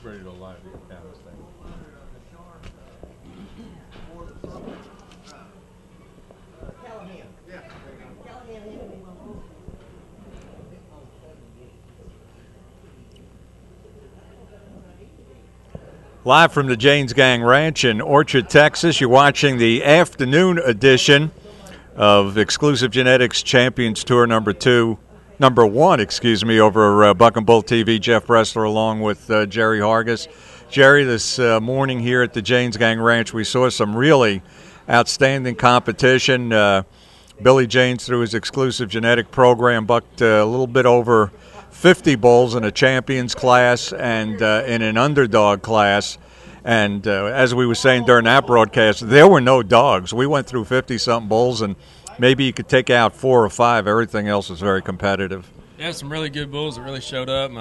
ready to live the cameras thing. Live from the Janes Gang Ranch in Orchard, Texas, you're watching the afternoon edition of Exclusive Genetics Champions Tour number 1, over Buck and Bull TV. Jeff Bressler along with Jerry Hargis. Jerry, this morning here at the Janes Gang Ranch, we saw some really outstanding competition. Billy Janes, through his exclusive genetic program, bucked a little bit over 50 bulls in a champions class and in an underdog class. And as we were saying during that broadcast, there were no dogs. We went through 50-something bulls, and maybe you could take out 4 or 5. Everything else was very competitive. Yeah, some really good bulls that really showed up. We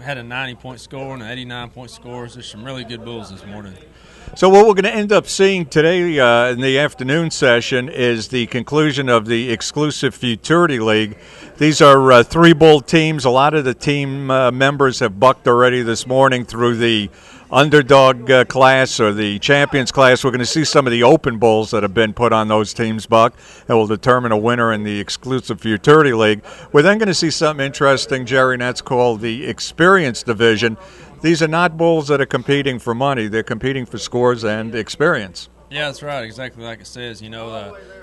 had a 90-point score and an 89-point score. There's some really good bulls this morning. So what we're going to end up seeing today in the afternoon session is the conclusion of the exclusive Futurity League. These are 3-bull teams. A lot of the team members have bucked already this morning through the underdog class or the champions class. We're going to see some of the open bulls that have been put on those teams, Buck, that will determine a winner in the exclusive Futurity League. We're then going to see something interesting, Jerry, and that's called the experience division. These are not bulls that are competing for money. They're competing for scores and experience. Yeah, that's right. Exactly like it says.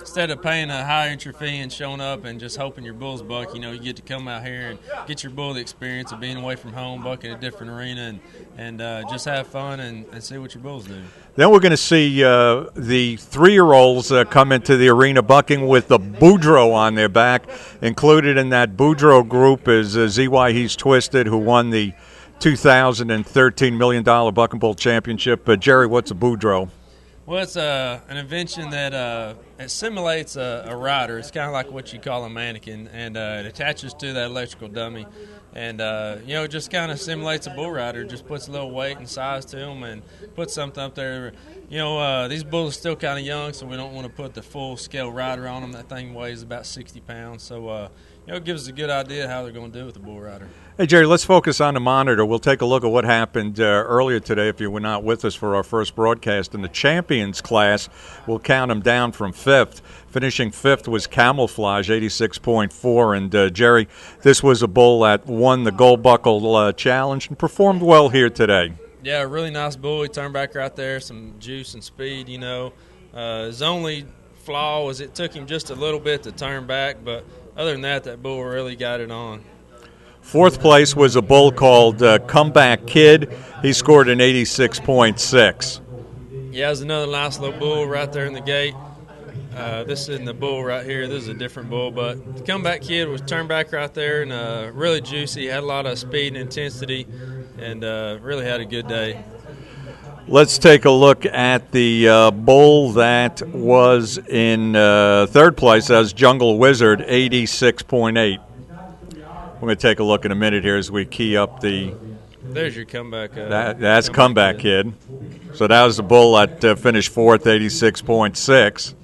Instead of paying a high entry fee and showing up and just hoping your bulls buck, you get to come out here and get your bull the experience of being away from home, bucking a different arena, and just have fun and see what your bulls do. Then we're going to see the 3-year-olds come into the arena bucking with the Boudreaux on their back. Included in that Boudreaux group is ZY He's Twisted, who won the 2013 $1 million Buck and Bull Championship. Jerry, what's a Boudreaux? Well, it's an invention that it simulates a rider. It's kind of like what you call a mannequin, and it attaches to that electrical dummy. And, it just kind of simulates a bull rider, just puts a little weight and size to them and puts something up there. These bulls are still kind of young, so we don't want to put the full-scale rider on them. That thing weighs about 60 pounds. So, it gives us a good idea how they're going to do with the bull rider. Hey, Jerry, let's focus on the monitor. We'll take a look at what happened earlier today if you were not with us for our first broadcast. In the champions class, we'll count them down from 5th. Finishing 5th was Camouflage, 86.4. And, Jerry, this was a bull that won the Gold Buckle Challenge and performed well here today. Yeah, really nice bull. He turned back right there, some juice and speed, His only flaw was it took him just a little bit to turn back, but other than that bull really got it on. 4th place was a bull called Comeback Kid. He scored an 86.6. Yeah, it was another nice little bull right there in the gate. This isn't the bull right here. This is a different bull, but the Comeback Kid was turned back right there and really juicy. Had a lot of speed and intensity, and really had a good day. Let's take a look at the bull that was in 3rd place. That was Jungle Wizard, 86.8. We're going to take a look in a minute here as we key up the... There's your comeback. That's Comeback Kid. So that was the bull that finished 4th, 86.6.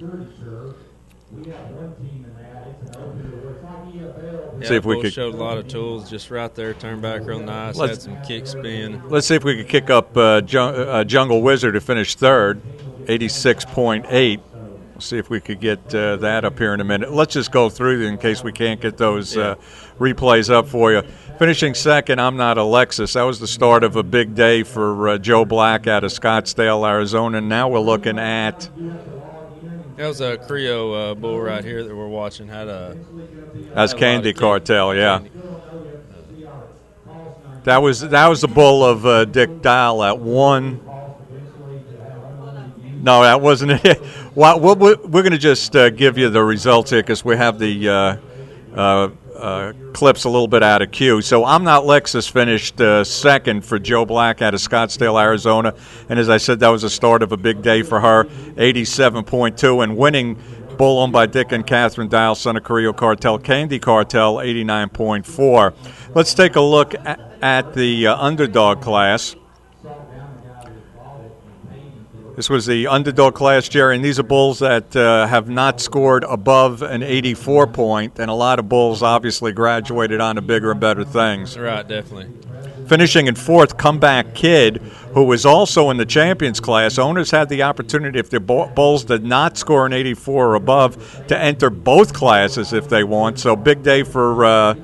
See if we could showed a lot of tools just right there, turned back real nice, had some kick spin. Let's see if we could kick up Jungle Wizard to finish 3rd, 86.8. We'll see if we could get that up here in a minute. Let's just go through in case we can't get those replays up for you. Finishing 2nd, I'm Not Alexis. That was the start of a big day for Joe Black out of Scottsdale, Arizona. And now we're looking at... That was a Creo bull right here that we're watching. That's Candy Cartel, yeah. That was the bull of Dick Dial at 1. No, that wasn't it. Well, we're going to just give you the results here because we have the clips a little bit out of queue. So I'm Not Lexus finished 2nd for Joe Black out of Scottsdale, Arizona. And as I said, that was the start of a big day for her, 87.2. And winning bull owned by Dick and Catherine Dial, son of Creo Cartel, Candy Cartel, 89.4. Let's take a look at the underdog class. This was the underdog class, Jerry, and these are bulls that have not scored above an 84 point, and a lot of bulls obviously graduated on to bigger and better things. Right, definitely. Finishing in fourth, Comeback Kid, who was also in the champions class. Owners had the opportunity, if the bulls did not score an 84 or above, to enter both classes if they want. So big day for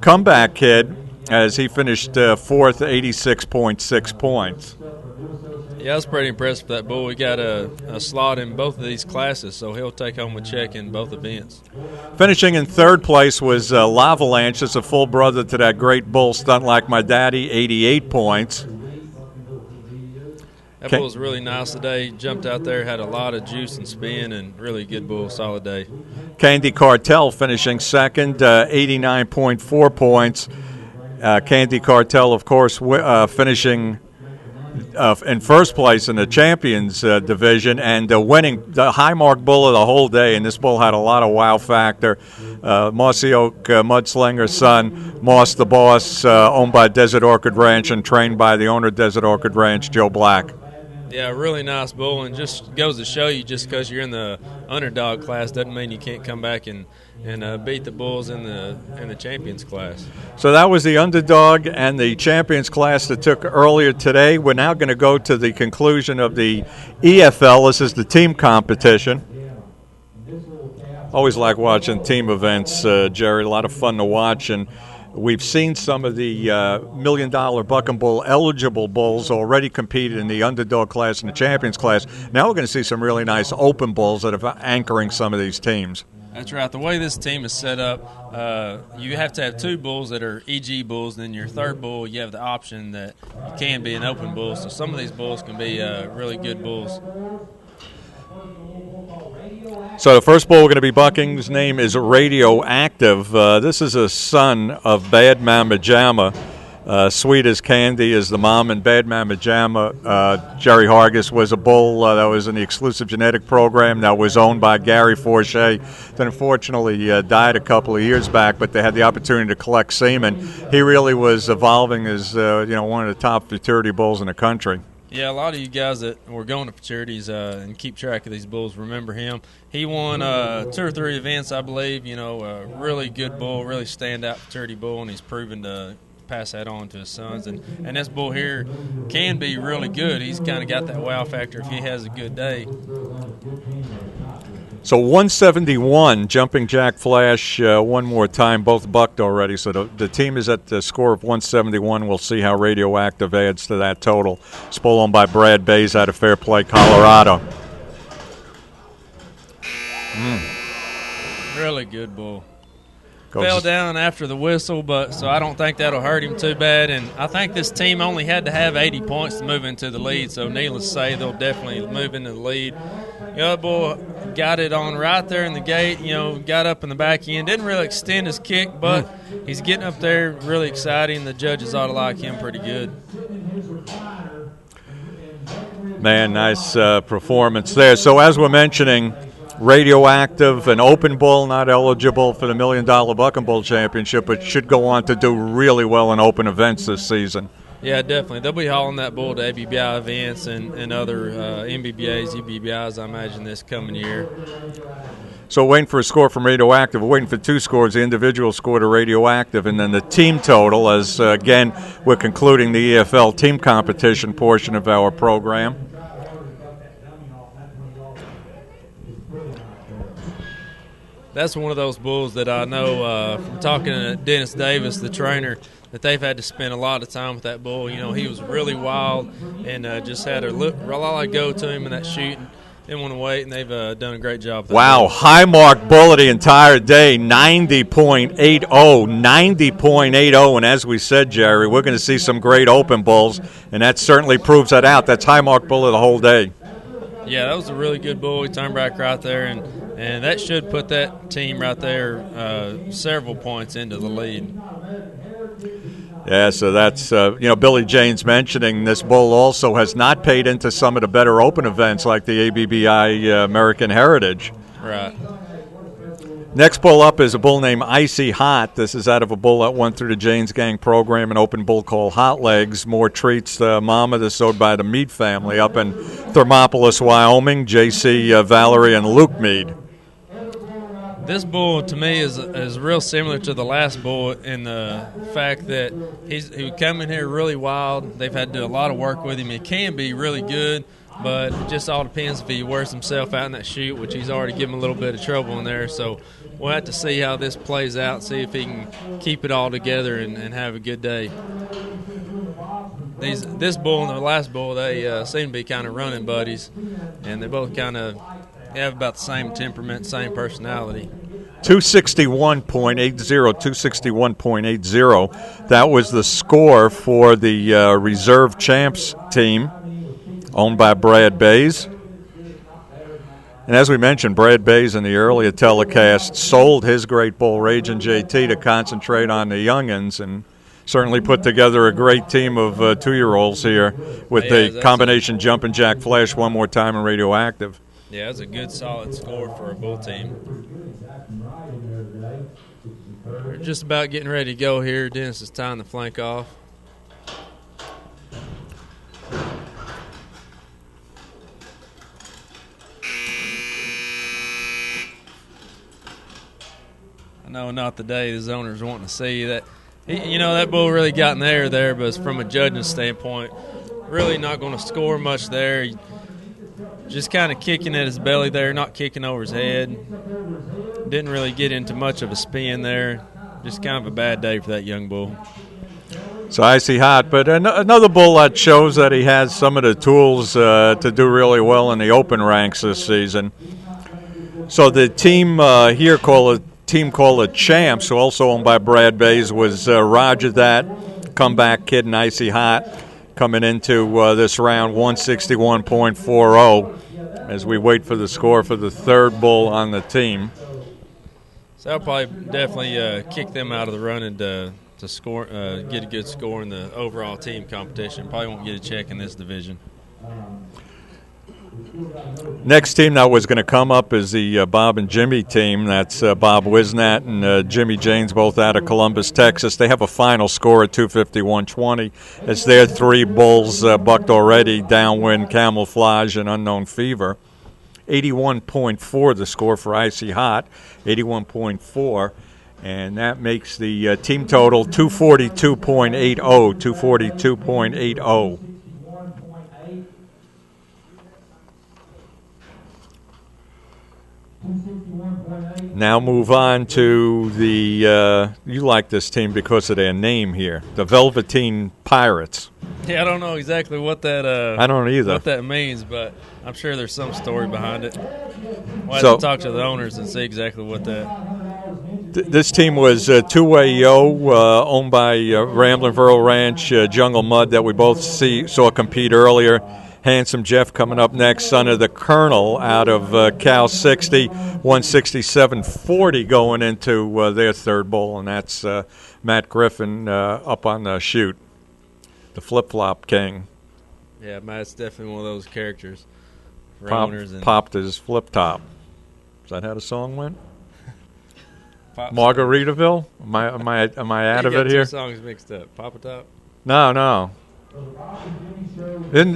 Comeback Kid as he finished fourth, 86.6 points. Yeah, I was pretty impressed with that bull. We got a slot in both of these classes, so he'll take home a check in both events. Finishing in third place was Lavalanche. It's a full brother to that great bull, Stunt Like My Daddy, 88 points. That bull was really nice today. Jumped out there, had a lot of juice and spin, and really good bull, solid day. Candy Cartel finishing second, 89.4 points. Candy Cartel, of course, finishing in first place in the champions division and winning the high mark bull of the whole day. And this bull had a lot of wow factor. Mossy Oak Mudslinger's son, Moss the Boss, owned by Desert Orchid Ranch and trained by the owner of Desert Orchid Ranch, Joe Black. Yeah, really nice bull, and just goes to show you, just because you're in the underdog class doesn't mean you can't come back and beat the bulls in the champions class. So that was the underdog and the champions class that took earlier today. We're now going to go to the conclusion of the EFL. This is the team competition. Always like watching team events, Jerry. A lot of fun to watch, and we've seen some of the $1 million Buck and Bull eligible bulls already competed in the underdog class and the champions class. Now we're going to see some really nice open bulls that are anchoring some of these teams. That's right. The way this team is set up, you have to have two bulls that are EG bulls, and then your third bull, you have the option that you can be an open bull. So some of these bulls can be really good bulls. So the first bull we're going to be bucking, his name is Radioactive. This is a son of Bad Mama Jamma. Sweet as Candy is the mom, and Bad Mama Jamma, Jerry Hargis, was a bull that was in the exclusive genetic program that was owned by Gary Forche. That unfortunately died a couple of years back, but they had the opportunity to collect semen. He really was evolving as one of the top futurity bulls in the country. Yeah, a lot of you guys that were going to futurities and keep track of these bulls remember him. He won 2 or 3 events, I believe. A really good bull, really standout futurity bull, and he's proven to pass that on to his sons. And this bull here can be really good. He's kind of got that wow factor if he has a good day. So 171, Jumping Jack Flash, one more time, both bucked already. So the team is at the score of 171. We'll see how Radioactive adds to that total. It's bull owned by Brad Bays out of Fairplay, Colorado. Really good bull. Fell down after the whistle, so I don't think that'll hurt him too bad. And I think this team only had to have 80 points to move into the lead, so needless to say, they'll definitely move into the lead. The other bull got it on right there in the gate, got up in the back end. Didn't really extend his kick, but he's getting up there, really exciting. The judges ought to like him pretty good. Man, nice performance there. So as we're mentioning, Radioactive, an open bull, not eligible for the $1 million Buck and Bull Championship, but should go on to do really well in open events this season. Yeah, definitely. They'll be hauling that bull to ABBI events and other MBBAs, EBBIs, I imagine, this coming year. So waiting for a score from Radioactive. We're waiting for 2 scores, the individual score to Radioactive, and then the team total as, again, we're concluding the EFL team competition portion of our program. That's one of those bulls that I know from talking to Dennis Davis, the trainer, that they've had to spend a lot of time with that bull. He was really wild and just had a lot of go to him in that shoot. Didn't want to wait, and they've done a great job. Wow, bull. High mark bull of the entire day, 90.80, 90.80. And as we said, Jerry, we're going to see some great open bulls, and that certainly proves that out. That's high mark bull of the whole day. Yeah, that was a really good bull. He turned back right there, and that should put that team right there several points into the lead. Yeah, so that's, Billy Jane's mentioning this bull also has not paid into some of the better open events like the ABBI American Heritage. Right. Next bull up is a bull named Icy Hot. This is out of a bull that went through the Jane's Gang program, an open bull called Hot Legs. More treats, Mama. This is owned by the Mead family up in Thermopolis, Wyoming. J.C. Valerie and Luke Mead. This bull to me is real similar to the last bull in the fact that he come in here really wild. They've had to do a lot of work with him. He can be really good, but it just all depends if he wears himself out in that chute, which he's already given a little bit of trouble in there. So we'll have to see how this plays out, see if he can keep it all together and have a good day. This bull and the last bull, they seem to be kind of running buddies, and they both kind of have about the same temperament, same personality. 261.80, 261.80. That was the score for the reserve champs team owned by Brad Bays. And as we mentioned, Brad Bays in the earlier telecast sold his great bull, Ragin' JT, to concentrate on the youngins, and certainly put together a great team of 2-year-olds here with the combination Jumpin' Jack Flash one more time and Radioactive. Yeah, that's a good, solid score for a bull team. We're just about getting ready to go here. Dennis is tying the flank off. I know not the day the owners wanting to see that. That bull really got in the air there, but from a judging standpoint, really not going to score much there. Just kind of kicking at his belly there, not kicking over his head. Didn't really get into much of a spin there. Just kind of a bad day for that young bull. So Icy Hot, but another bull that shows that he has some of the tools to do really well in the open ranks this season. So the team here called the Champs, also owned by Brad Bays, was Roger That, comeback kid, and Icy Hot, coming into this round 161.40 as we wait for the score for the third bull on the team. So I'll probably definitely kick them out of the running to score, get a good score in the overall team competition. Probably won't get a check in this division. Next team that was going to come up is the Bob and Jimmy team. That's Bob Wisnat and Jimmy Janes, both out of Columbus, Texas. They have a final score at 251.20. It's their 3 bulls bucked already, Downwind, Camouflage, and Unknown Fever. 81.4 the score for Icy Hot, 81.4. And that makes the team total 242.80, 242.80. Now move on to the, you like this team because of their name here, the Velveteen Pirates. Yeah, I don't know exactly what that I don't either. What that means, but I'm sure there's some story behind it. We'll have to talk to the owners and see exactly what that. This team was Two-Way Yo, owned by Ramblin' Verl Ranch, Jungle Mud, that we both saw compete earlier. Handsome Jeff coming up next, son of the Colonel out of Cal 60, 167.40 going into their third bull, and that's Matt Griffin up on the chute, the flip-flop king. Yeah, Matt's definitely one of those characters. Popped his flip-top. Is that how the song went? Margaritaville? Am I out of it here? Two songs mixed up. Papa Top? No. In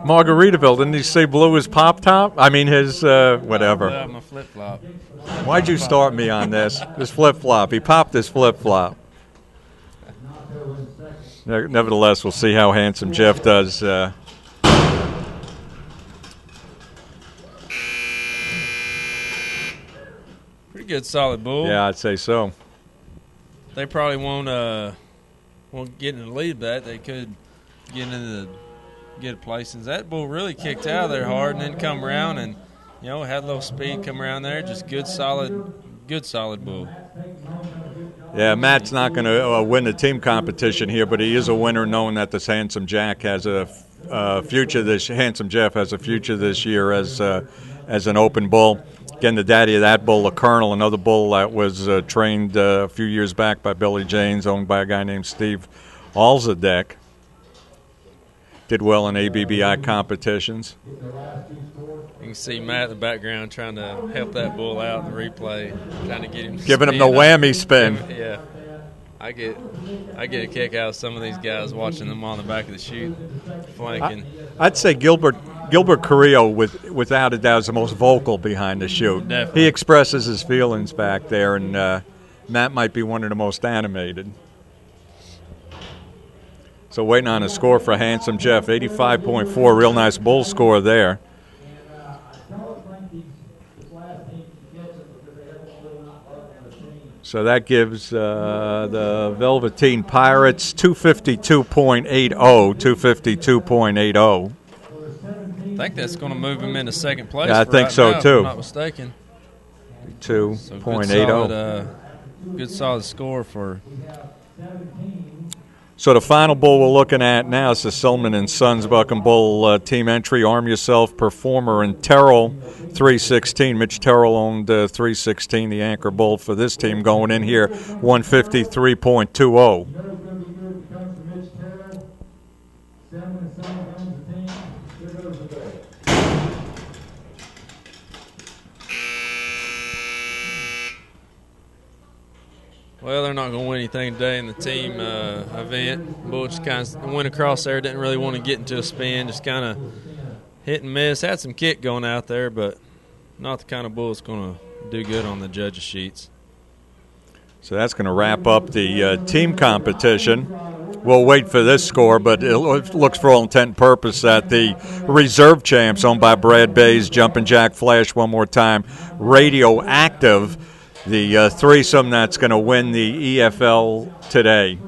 Margaritaville, didn't he say blew his pop top? I mean his whatever. My flip flop. Why'd you start me on this? This flip flop. He popped his flip flop. Nevertheless, we'll see how Handsome Jeff does. Pretty good, solid bull. Yeah, I'd say so. They probably won't get in the lead, but they could get a place. And that bull really kicked out of there hard and then come around and, had a little speed come around there. Just good, solid bull. Yeah, Matt's not going to win the team competition here, but he is a winner knowing that this Handsome Jack has a future. Handsome Jeff has a future this year as an open bull. Again, the daddy of that bull, the Colonel, another bull that was trained a few years back by Billy Janes, owned by a guy named Steve Alzadek. Did well in ABBI competitions. You can see Matt in the background trying to help that bull out in the replay, trying to get him giving him the whammy spin. Yeah. I get a kick out of some of these guys watching them on the back of the chute, flanking. I'd say Gilbert Gilbert Carrillo, without a doubt, is the most vocal behind the chute. Definitely. He expresses his feelings back there, and Matt might be one of the most animated. So waiting on a score for Handsome Jeff, 85.4, real nice bull score there. So that gives the Velveteen Pirates 252.80, 252.80. I think that's going to move him into second place. Yeah, I think so, now, too. If I'm not mistaken. 2.80. Good solid score for. So the final bull we're looking at now is the Silman and Sons Buck and Bull team entry. Arm Yourself, Performer, and Terrell, 316. Mitch Terrell owned 316, the anchor bull for this team, going in here 153.20. Well, they're not going to win anything today in the team event. Bull just kind of went across there, didn't really want to get into a spin, just kind of hit and miss. Had some kick going out there, but not the kind of bull that's going to do good on the judges' sheets. So that's going to wrap up the team competition. We'll wait for this score, but it looks for all intent and purpose that the reserve champs, owned by Brad Bays, Jumpin' Jack Flash one more time, Radioactive, the threesome that's going to win the EFL today.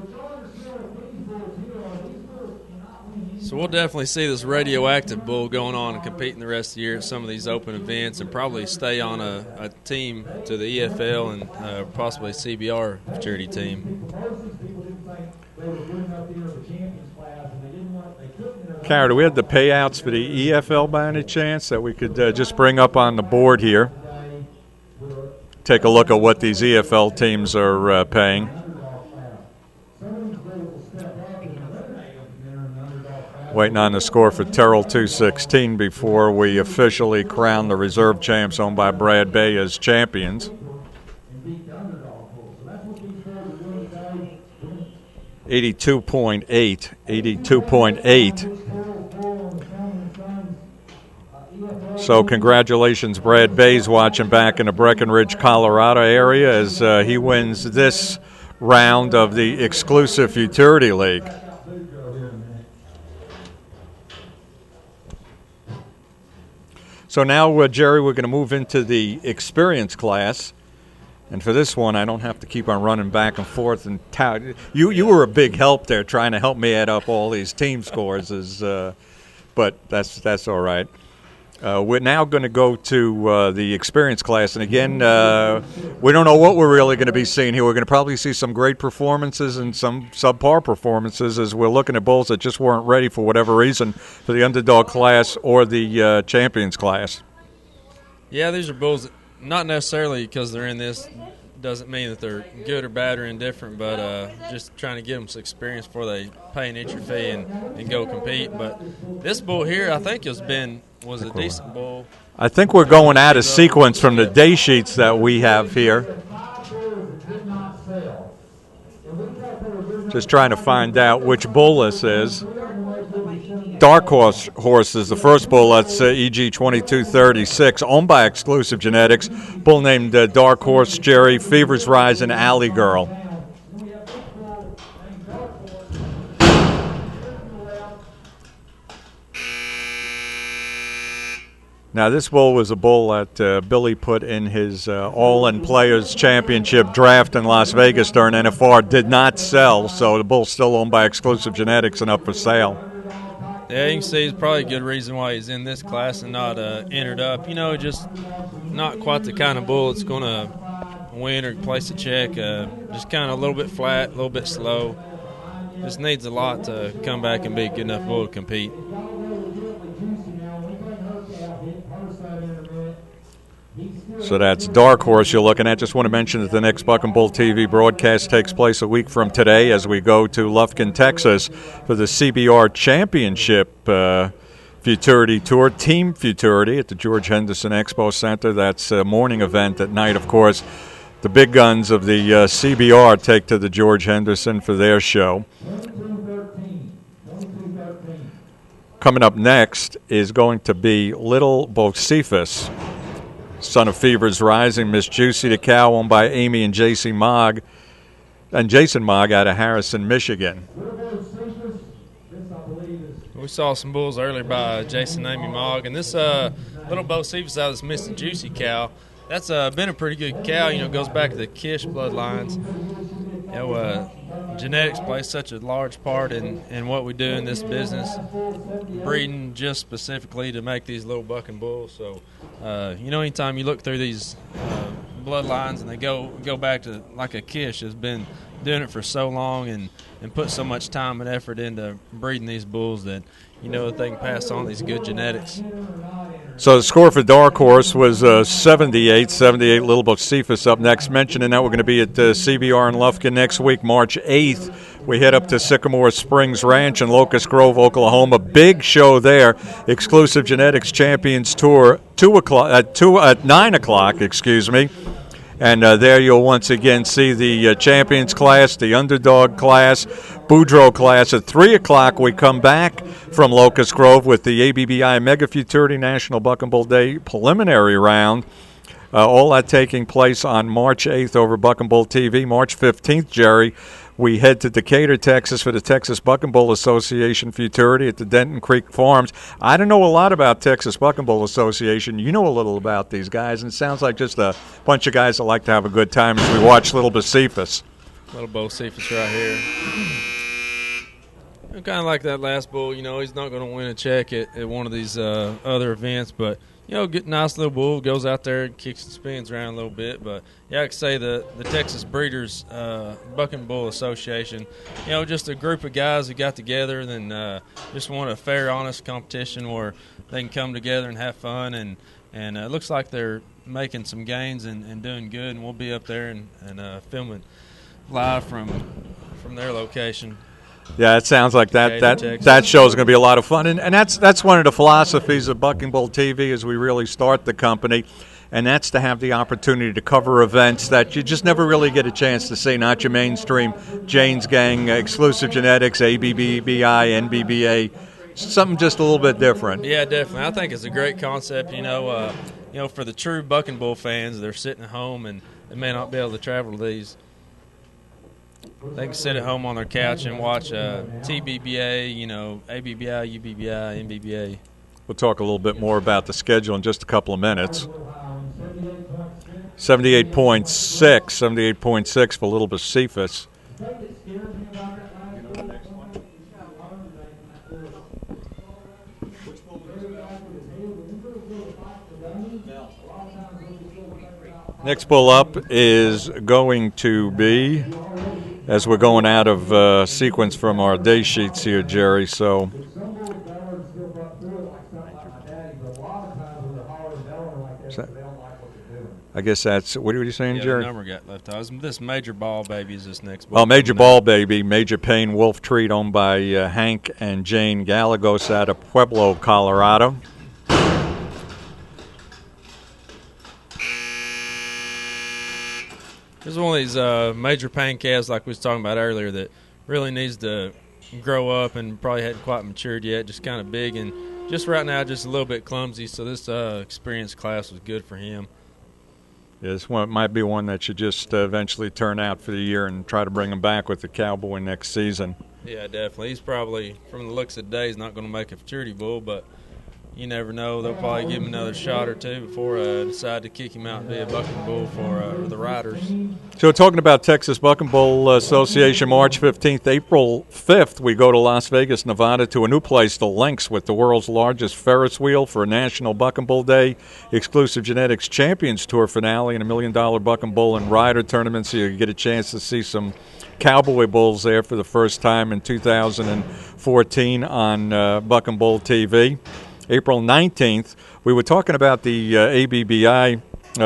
So we'll definitely see this Radioactive bull going on and competing the rest of the year at some of these open events and probably stay on a team to the EFL and possibly CBR futurity team. Kara, do we have the payouts for the EFL by any chance that we could just bring up on the board here? Take a look at what these EFL teams are paying. Waiting on the score for Terrell 216 before we officially crown the reserve champs owned by Brad Bay as champions. 82.8. So congratulations, Brad Bays, watching back in the Breckenridge, Colorado area as he wins this round of the exclusive Futurity League. So now, Jerry, we're going to move into the experience class. And for this one, I don't have to keep on running back and forth. And you were a big help there trying to help me add up all these team scores, but that's all right. We're now going to go to the experience class. And again, we don't know what we're really going to be seeing here. We're going to probably see some great performances and some subpar performances as we're looking at bulls that just weren't ready for whatever reason for the underdog class or the champions class. Yeah, these are bulls that not necessarily because they're in this doesn't mean that they're good or bad or indifferent, but just trying to give them some experience before they pay an entry fee and go compete. But this bull here, I think, was a decent bull. I think we're going out of sequence from the day sheets that we have here. Just trying to find out which bull this is. Dark Horse is the first bull. That's EG 2236, owned by Exclusive Genetics. Bull named Dark Horse, Jerry, Fever's Rise, and Alley Girl. Now, this bull was a bull that Billy put in his All-In Players Championship draft in Las Vegas during NFR. Did not sell, so the bull's still owned by Exclusive Genetics and up for sale. Yeah, you can see it's probably a good reason why he's in this class and not entered up. You know, just not quite the kind of bull that's going to win or place a check. Just kind of a little bit flat, a little bit slow. Just needs a lot to come back and be a good enough bull to compete. So that's Dark Horse you're looking at. Just want to mention that the next Buck and Bull TV broadcast takes place a week from today as we go to Lufkin, Texas for the CBR Championship Futurity Tour, Team Futurity at the George Henderson Expo Center. That's a morning event. At night, of course, the big guns of the CBR take to the George Henderson for their show. coming up next is going to be Little Bocephus, son of Fevers Rising, Miss Juicy, the cow owned by Amy and Jason Mogg out of Harrison, Michigan. We saw some bulls earlier by Jason and Amy Mogg, and this Little Bocephus out of this Miss Juicy cow, that's been a pretty good cow. Goes back to the Kish bloodlines. Genetics plays such a large part in what we do in this business, breeding just specifically to make these little bucking bulls. So, anytime you look through these bloodlines and they go back to like a Kish has been doing it for so long and put so much time and effort into breeding these bulls that that they can pass on these good genetics. So the score for Dark Horse was 78 Little Bocephus up next. Mentioning that we're going to be at CBR in Lufkin next week, March 8th. We head up to Sycamore Springs Ranch in Locust Grove, Oklahoma. Big show there. Exclusive Genetics Champions Tour, 9 o'clock, And there you'll once again see the Champions class, the Underdog class, Boudreaux class. At 3 o'clock, we come back from Locust Grove with the ABBI Mega Futurity National Buck and Bull Day preliminary round. All that taking place on March 8th over Buck and Bull TV. March 15th, Jerry, we head to Decatur, Texas for the Texas Buck and Bull Association Futurity at the Denton Creek Farms. I don't know a lot about Texas Buck and Bull Association. You know a little about these guys, and it sounds like just a bunch of guys that like to have a good time as we watch Little Bocephus. Little Bocephus right here. Kind of like that last bull, he's not going to win a check at one of these other events, but get nice little bull, goes out there and kicks and spins around a little bit. But I could say the Texas Breeders Buck and Bull Association, just a group of guys who got together and just want a fair, honest competition where they can come together and have fun. And it looks like they're making some gains and doing good. And we'll be up there and filming live from their location. Yeah, it sounds like that show is going to be a lot of fun, and that's one of the philosophies of Buck and Bull TV as we really start the company, and that's to have the opportunity to cover events that you just never really get a chance to see. Not your mainstream Jane's Gang, Exclusive Genetics, ABBI, NBBA, something just a little bit different. Yeah, definitely. I think it's a great concept. For the true Buck and Bull fans, they're sitting at home and they may not be able to travel to these. They can sit at home on their couch and watch TBBA, ABBI, UBBI, NBBA. We'll talk a little bit more about the schedule in just a couple of minutes. 78.6 for Little Bocephus. Next bull up is going to be, as we're going out of sequence from our day sheets here, Jerry, so I guess that's, what are you saying, Jerry? The number got left out. This Major Ball Baby is this next bull. Oh, Major Ball Baby, Major Payne Wolf Treat, owned by Hank and Jane Gallegos out of Pueblo, Colorado. This is one of these major pain calves like we was talking about earlier that really needs to grow up and probably hadn't quite matured yet, just kind of big and just right now just a little bit clumsy, so this experienced class was good for him. Yeah, this one might be one that should just eventually turn out for the year and try to bring him back with the Cowboy next season. Yeah, definitely. He's probably, from the looks of the day, he's not going to make a futurity bull, but you never know. They'll probably give him another shot or two before decide to kick him out and be a bucking bull for the riders. So talking about Texas Buck and Bull Association, March 15th, April 5th, we go to Las Vegas, Nevada, to a new place, the Lynx, with the world's largest Ferris wheel for a National Buck and Bull Day, Exclusive Genetics Champions Tour finale, and $1 million Buck and Bull and Rider tournament, so you get a chance to see some Cowboy bulls there for the first time in 2014 on Buck and Bull TV. April 19th, we were talking about the ABBI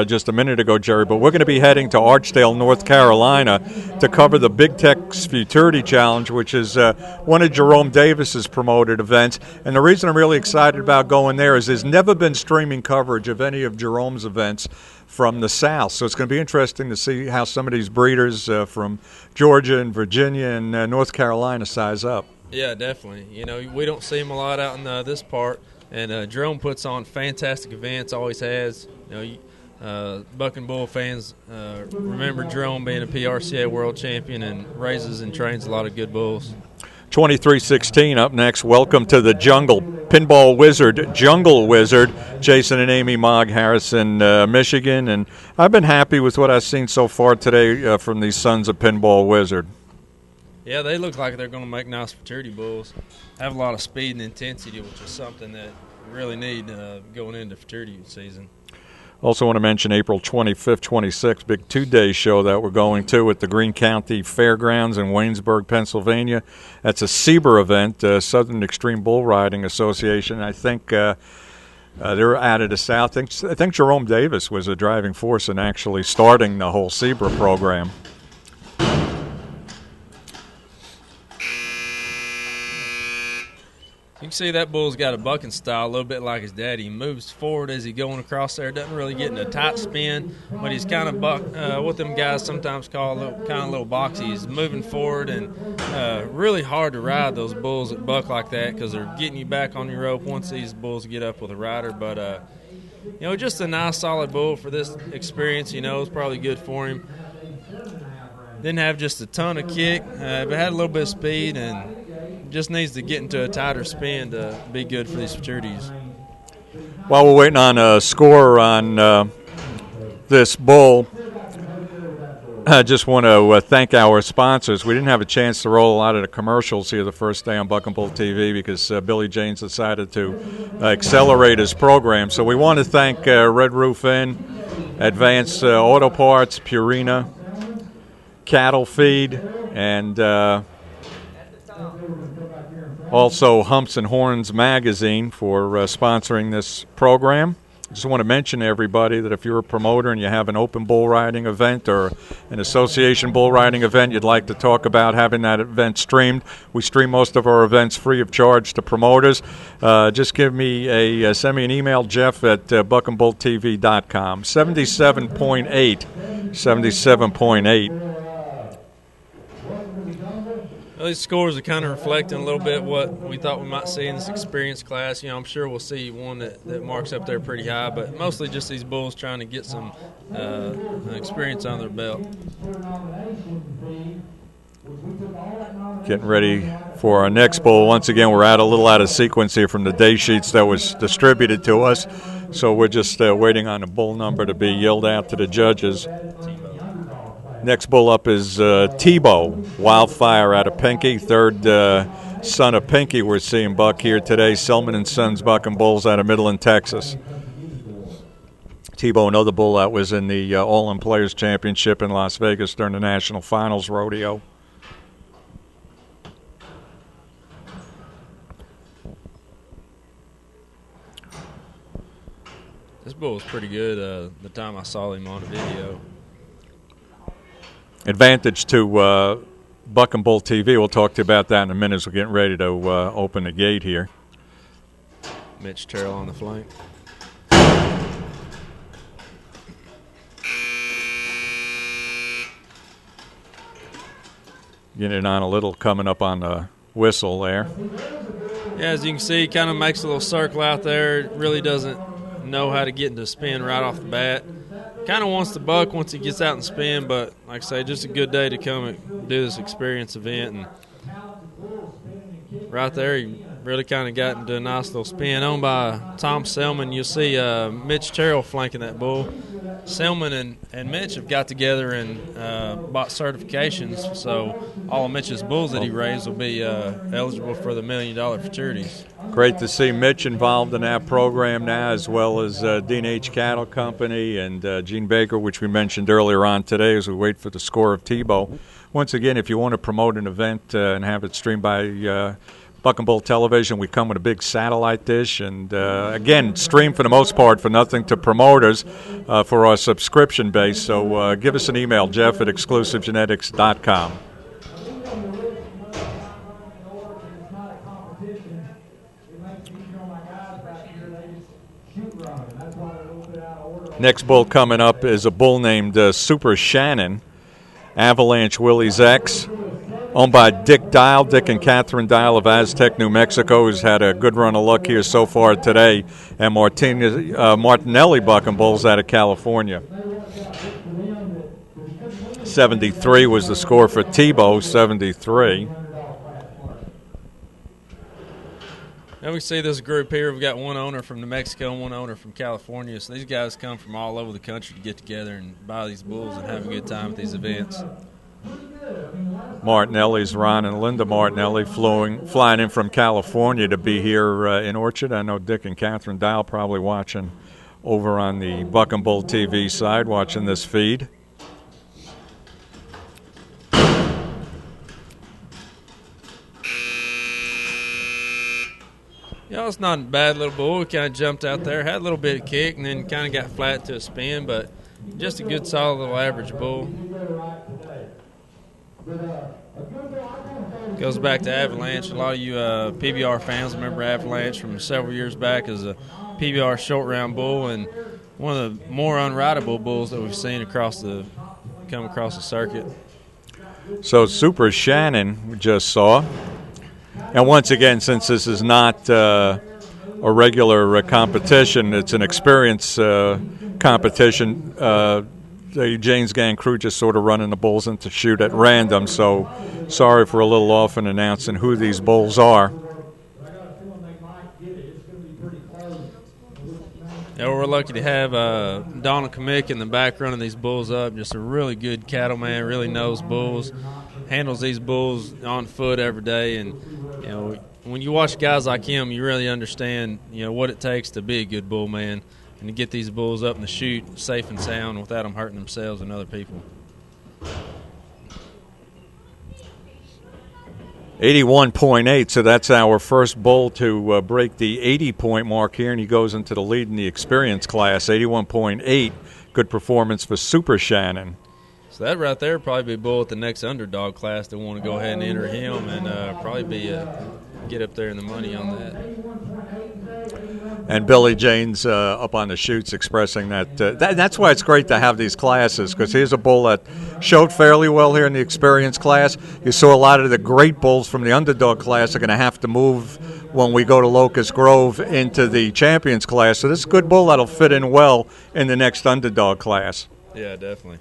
just a minute ago, Jerry, but we're going to be heading to Archdale, North Carolina to cover the Big Tex Futurity Challenge, which is one of Jerome Davis's promoted events. And the reason I'm really excited about going there is there's never been streaming coverage of any of Jerome's events from the South. So it's going to be interesting to see how some of these breeders from Georgia and Virginia and North Carolina size up. Yeah, definitely. We don't see them a lot out in this part, and Jerome puts on fantastic events, always has. Buck and Bull fans remember Jerome being a PRCA world champion and raises and trains a lot of good bulls. 23-16 up next. Welcome to the jungle. Pinball Wizard, Jungle Wizard, Jason and Amy Mogg, Harrison, Michigan. And I've been happy with what I've seen so far today from these sons of Pinball Wizard. Yeah, they look like they're going to make nice futurity bulls. Have a lot of speed and intensity, which is something that we really need going into futurity season. Also want to mention April 25th, 26th, big two-day show that we're going to at the Greene County Fairgrounds in Waynesburg, Pennsylvania. That's a SEBR event, Southern Extreme Bull Riding Association. I think they're out of the South. I think Jerome Davis was a driving force in actually starting the whole SEBR program. You can see that bull's got a bucking style, a little bit like his daddy. He moves forward as he's going across there. Doesn't really get in a tight spin, but he's kind of what them guys sometimes call a little boxy. He's moving forward, and really hard to ride those bulls that buck like that because they're getting you back on your rope once these bulls get up with a rider. But just a nice solid bull for this experience. It's probably good for him. Didn't have just a ton of kick, but had a little bit of speed and just needs to get into a tighter spin to be good for these futurities. While we're waiting on a score on this bull, I just want to thank our sponsors. We didn't have a chance to roll a lot of the commercials here the first day on Buck and Bull TV because Billy James decided to accelerate his program. So we want to thank Red Roof Inn, Advanced Auto Parts, Purina, Cattle Feed, and also Humps and Horns Magazine for sponsoring this program. I just want to mention to everybody that if you're a promoter and you have an open bull riding event or an association bull riding event you'd like to talk about having that event streamed, we stream most of our events free of charge to promoters. Just send me an email, Jeff at buckandbulltv.com. 77.8. Well, these scores are kind of reflecting a little bit what we thought we might see in this experience class. I'm sure we'll see one that marks up there pretty high, but mostly just these bulls trying to get some experience on their belt. Getting ready for our next bull. Once again, we're a little out of sequence here from the day sheets that was distributed to us, so we're just waiting on the bull number to be yelled out to the judges. Next bull up is Tebow, Wildfire out of Pinky, third son of Pinky we're seeing buck here today. Selman & Sons Buck and Bulls out of Midland, Texas. Tebow, another bull that was in the All-In Players Championship in Las Vegas during the National Finals Rodeo. This bull was pretty good the time I saw him on the video. Advantage to Buck and Bull TV. We'll talk to you about that in a minute as we're getting ready to open the gate here. Mitch Terrell on the flank. Getting it on a little coming up on the whistle there. Yeah, as you can see, kind of makes a little circle out there. It really doesn't know how to get into spin right off the bat. Kind of wants to buck once he gets out and spin, but like I say, just a good day to come and do this experience event. And right there, he really kind of got into a nice little spin. Owned by Tom Selman. You'll see Mitch Terrell flanking that bull. Selman and Mitch have got together and bought certifications, so all of Mitch's bulls that he raised will be eligible for the $1 million futurities. Great to see Mitch involved in that program now, as well as D&H Cattle Company and Gene Baker, which we mentioned earlier on today as we wait for the score of Tebow. Once again, if you want to promote an event and have it streamed by Buck and Bull Television, we come with a big satellite dish, and again, stream for the most part for nothing to promoters for our subscription base. So give us an email, Jeff at exclusivegenetics.com. Next bull coming up is a bull named Super Shannon, Avalanche Willie's ex. owned by Dick Dial, Dick and Catherine Dial of Aztec, New Mexico, who's had a good run of luck here so far today, and Martinelli Bucking Bulls out of California. 73 was the score for Tebow, 73. Now we see this group here. We've got one owner from New Mexico and one owner from California. So these guys come from all over the country to get together and buy these bulls and have a good time at these events. Martinelli's Ron and Linda Martinelli flying in from California to be here in Orchard. I know Dick and Catherine Dial probably watching over on the Bucking Bull TV side, watching this feed. Yeah, it's not a bad little bull. We kind of jumped out there, had a little bit of kick, and then kind of got flat to a spin, but just a good, solid little average bull. Goes back to Avalanche. A lot of you PBR fans remember Avalanche from several years back as a PBR short round bull and one of the more unrideable bulls that we've seen come across the circuit. So Super Shannon we just saw. And once again, since this is not a regular competition, it's an experience competition. The Jane's Gang crew just sort of running the bulls into shoot at random, so sorry for a little off in announcing who these bulls are. Yeah, we're lucky to have Donald Kamick in the back running these bulls up. Just a really good cattleman, really knows bulls, handles these bulls on foot every day, and when you watch guys like him, you really understand what it takes to be a good bull man and to get these bulls up in the chute safe and sound without them hurting themselves and other people. 81.8, so that's our first bull to break the 80-point mark here, and he goes into the lead in the experience class. 81.8, good performance for Super Shannon. So that right there would probably be a bull at the next underdog class that want to go ahead and enter him and probably be get up there in the money on that. And Billy Jane's up on the chutes expressing that's why it's great to have these classes, because here's a bull that showed fairly well here in the experience class. You saw a lot of the great bulls from the underdog class are going to have to move when we go to Locust Grove into the champions class. So this is a good bull that'll fit in well in the next underdog class. Yeah, definitely.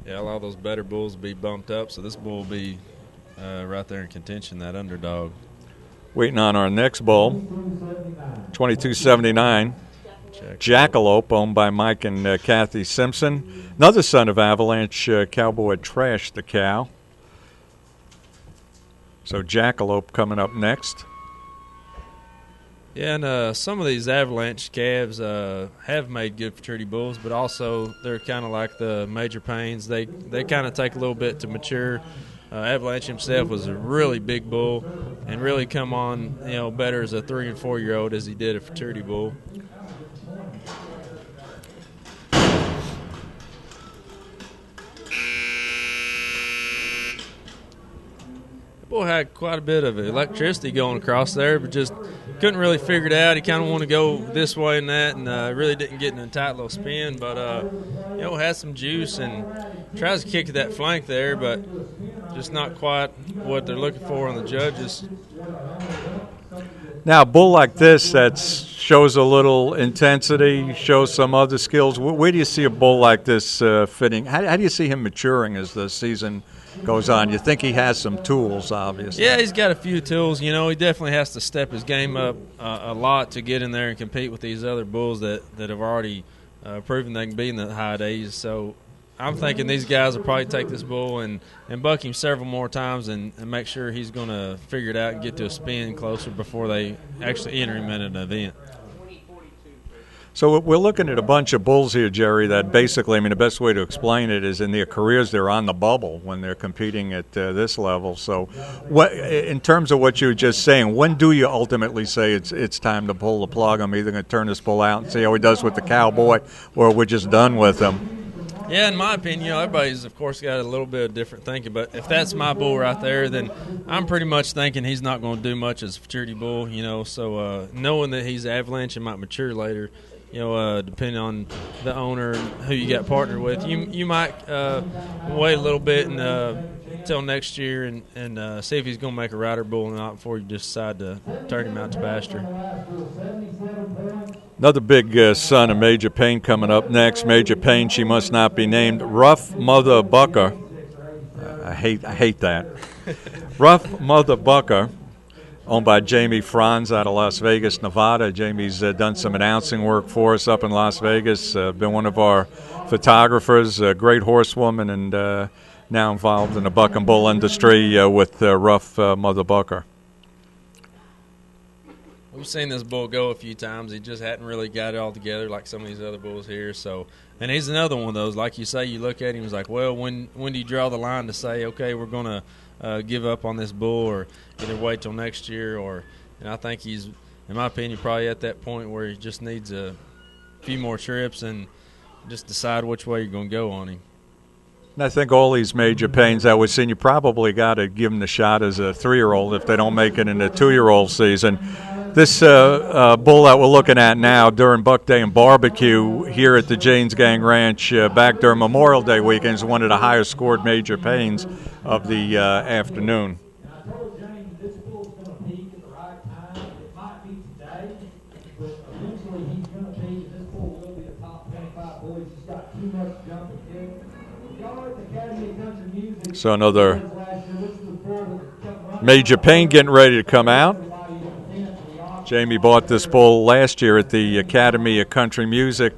Yeah, a lot of those better bulls will be bumped up, so this bull will be right there in contention, that underdog. Waiting on our next bull, 2279, Jackalope, owned by Mike and Kathy Simpson. Another son of Avalanche Cowboy Trash the cow. So Jackalope coming up next. Yeah, and some of these Avalanche calves have made good futurity bulls, but also they're kind of like the Major Pains. They kind of take a little bit to mature. Avalanche himself was a really big bull and really come on, better as a 3- and 4-year-old as he did a futurity bull. The bull had quite a bit of electricity going across there, but just couldn't really figure it out. He kind of wanted to go this way and that, and really didn't get in a tight little spin, but had some juice and tries to kick at that flank there, but just not quite what they're looking for on the judges. Now, a bull like this that shows a little intensity, shows some other skills. Where do you see a bull like this fitting? How do you see him maturing as the season goes on? You think he has some tools, obviously. Yeah, he's got a few tools. He definitely has to step his game up a lot to get in there and compete with these other bulls that have already proven they can be in the high days. So I'm thinking these guys will probably take this bull and buck him several more times and make sure he's going to figure it out and get to a spin closer before they actually enter him in an event. So we're looking at a bunch of bulls here, Jerry, that basically, the best way to explain it is in their careers they're on the bubble when they're competing at this level. So in terms of what you were just saying, when do you ultimately say it's time to pull the plug? I'm either going to turn this bull out and see how he does with the Cowboy, or we're just done with him. Yeah, in my opinion, everybody's, of course, got a little bit of different thinking. But if that's my bull right there, then I'm pretty much thinking he's not going to do much as a futurity bull, So knowing that he's Avalanche and might mature later, depending on the owner and who you got partnered with, you might wait a little bit and wait till next year and see if he's going to make a rider bull or not before you decide to turn him out to pasture. Another big son of Major Payne coming up next. Major Payne, she must not be named. Rough Mother Bucker. I hate that. Rough Mother Bucker, owned by Jamie Franz out of Las Vegas, Nevada. Jamie's done some announcing work for us up in Las Vegas, been one of our photographers, a great horsewoman, and now involved in the buck and bull industry with Rough Mother Bucker. We've seen this bull go a few times. He just hadn't really got it all together like some of these other bulls here. So, and he's another one of those. Like you say, you look at him, it's like, well, when do you draw the line to say, okay, we're going to give up on this bull, or either wait till next year, or? And I think he's, in my opinion, probably at that point where he just needs a few more trips and just decide which way you're going to go on him. And I think all these Major Paynes that we've seen, you probably got to give them the shot as a 3-year-old if they don't make it in the 2-year-old season. This bull that we're looking at now during Buck Day and Barbecue here at the Janes Gang Ranch back during Memorial Day weekend is one of the highest scored Major Paynes of the afternoon. So another Major Payne getting ready to come out. Jamie bought this bull last year at the Academy of Country Music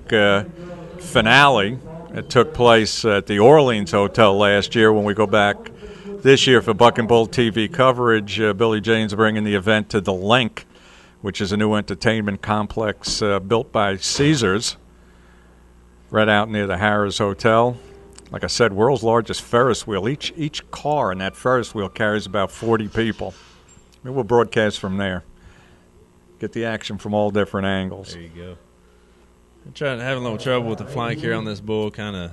finale. It took place at the Orleans Hotel last year. When we go back this year for Buck and Bull TV coverage, Billy Jane's bringing the event to The Link, which is a new entertainment complex built by Caesars right out near the Harrah's Hotel. Like I said, world's largest Ferris wheel. Each car in that Ferris wheel carries about 40 people. Maybe we'll broadcast from there. Get the action from all different angles. There you go. I'm trying to have a little trouble with the flank here on this bull, kind of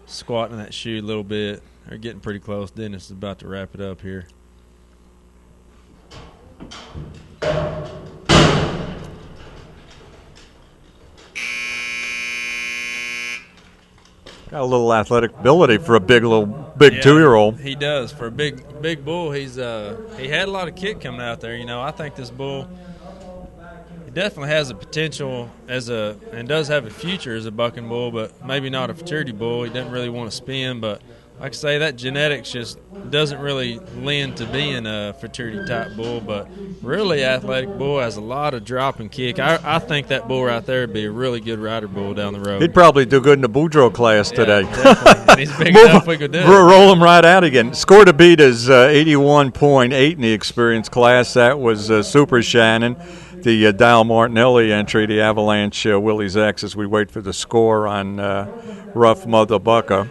squatting that shoe a little bit. They're getting pretty close. Dennis is about to wrap it up here. Got a little athletic ability for a big 2-year-old. He does. For a big bull, he had a lot of kick coming out there. You know, I think this bull, he definitely has a potential and does have a future as a bucking bull, but maybe not a futurity bull. He doesn't really want to spin, but like I say, that genetics just doesn't really lend to being a futurity type bull, but really athletic bull, has a lot of drop and kick. I think that bull right there would be a really good rider bull down the road. He'd probably do good in the Boudreaux class today. Definitely. And he's big enough we could do it. Roll him right out again. Score to beat is 81.8 in the experience class. That was Super Shannon, the Dial Martinelli entry, the Avalanche Willie's X, as we wait for the score on Rough Mother Bucker.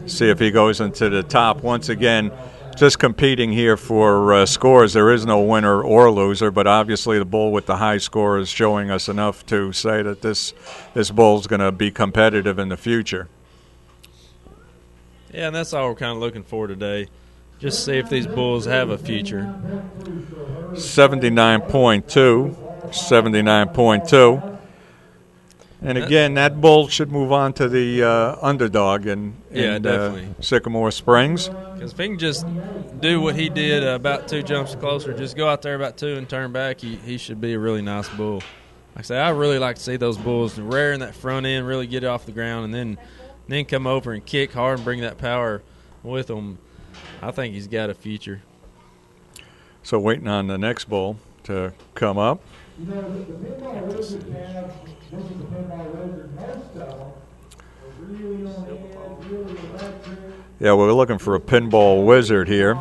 See if he goes into the top. Once again, just competing here for scores. There is no winner or loser, but obviously the bull with the high score is showing us enough to say that this bull's going to be competitive in the future. Yeah, and that's all we're kind of looking for today. Just see if these bulls have a future. 79.2, 79.2. And again, that bull should move on to the underdog in Sycamore Springs. Because if he can just do what he did about 2 jumps closer, just go out there about 2 and turn back, he should be a really nice bull. Like I say, I really like to see those bulls rare in that front end, really get it off the ground, and then come over and kick hard and bring that power with them. I think he's got a future. So waiting on the next bull to come up. Yeah, we're looking for a pinball wizard here.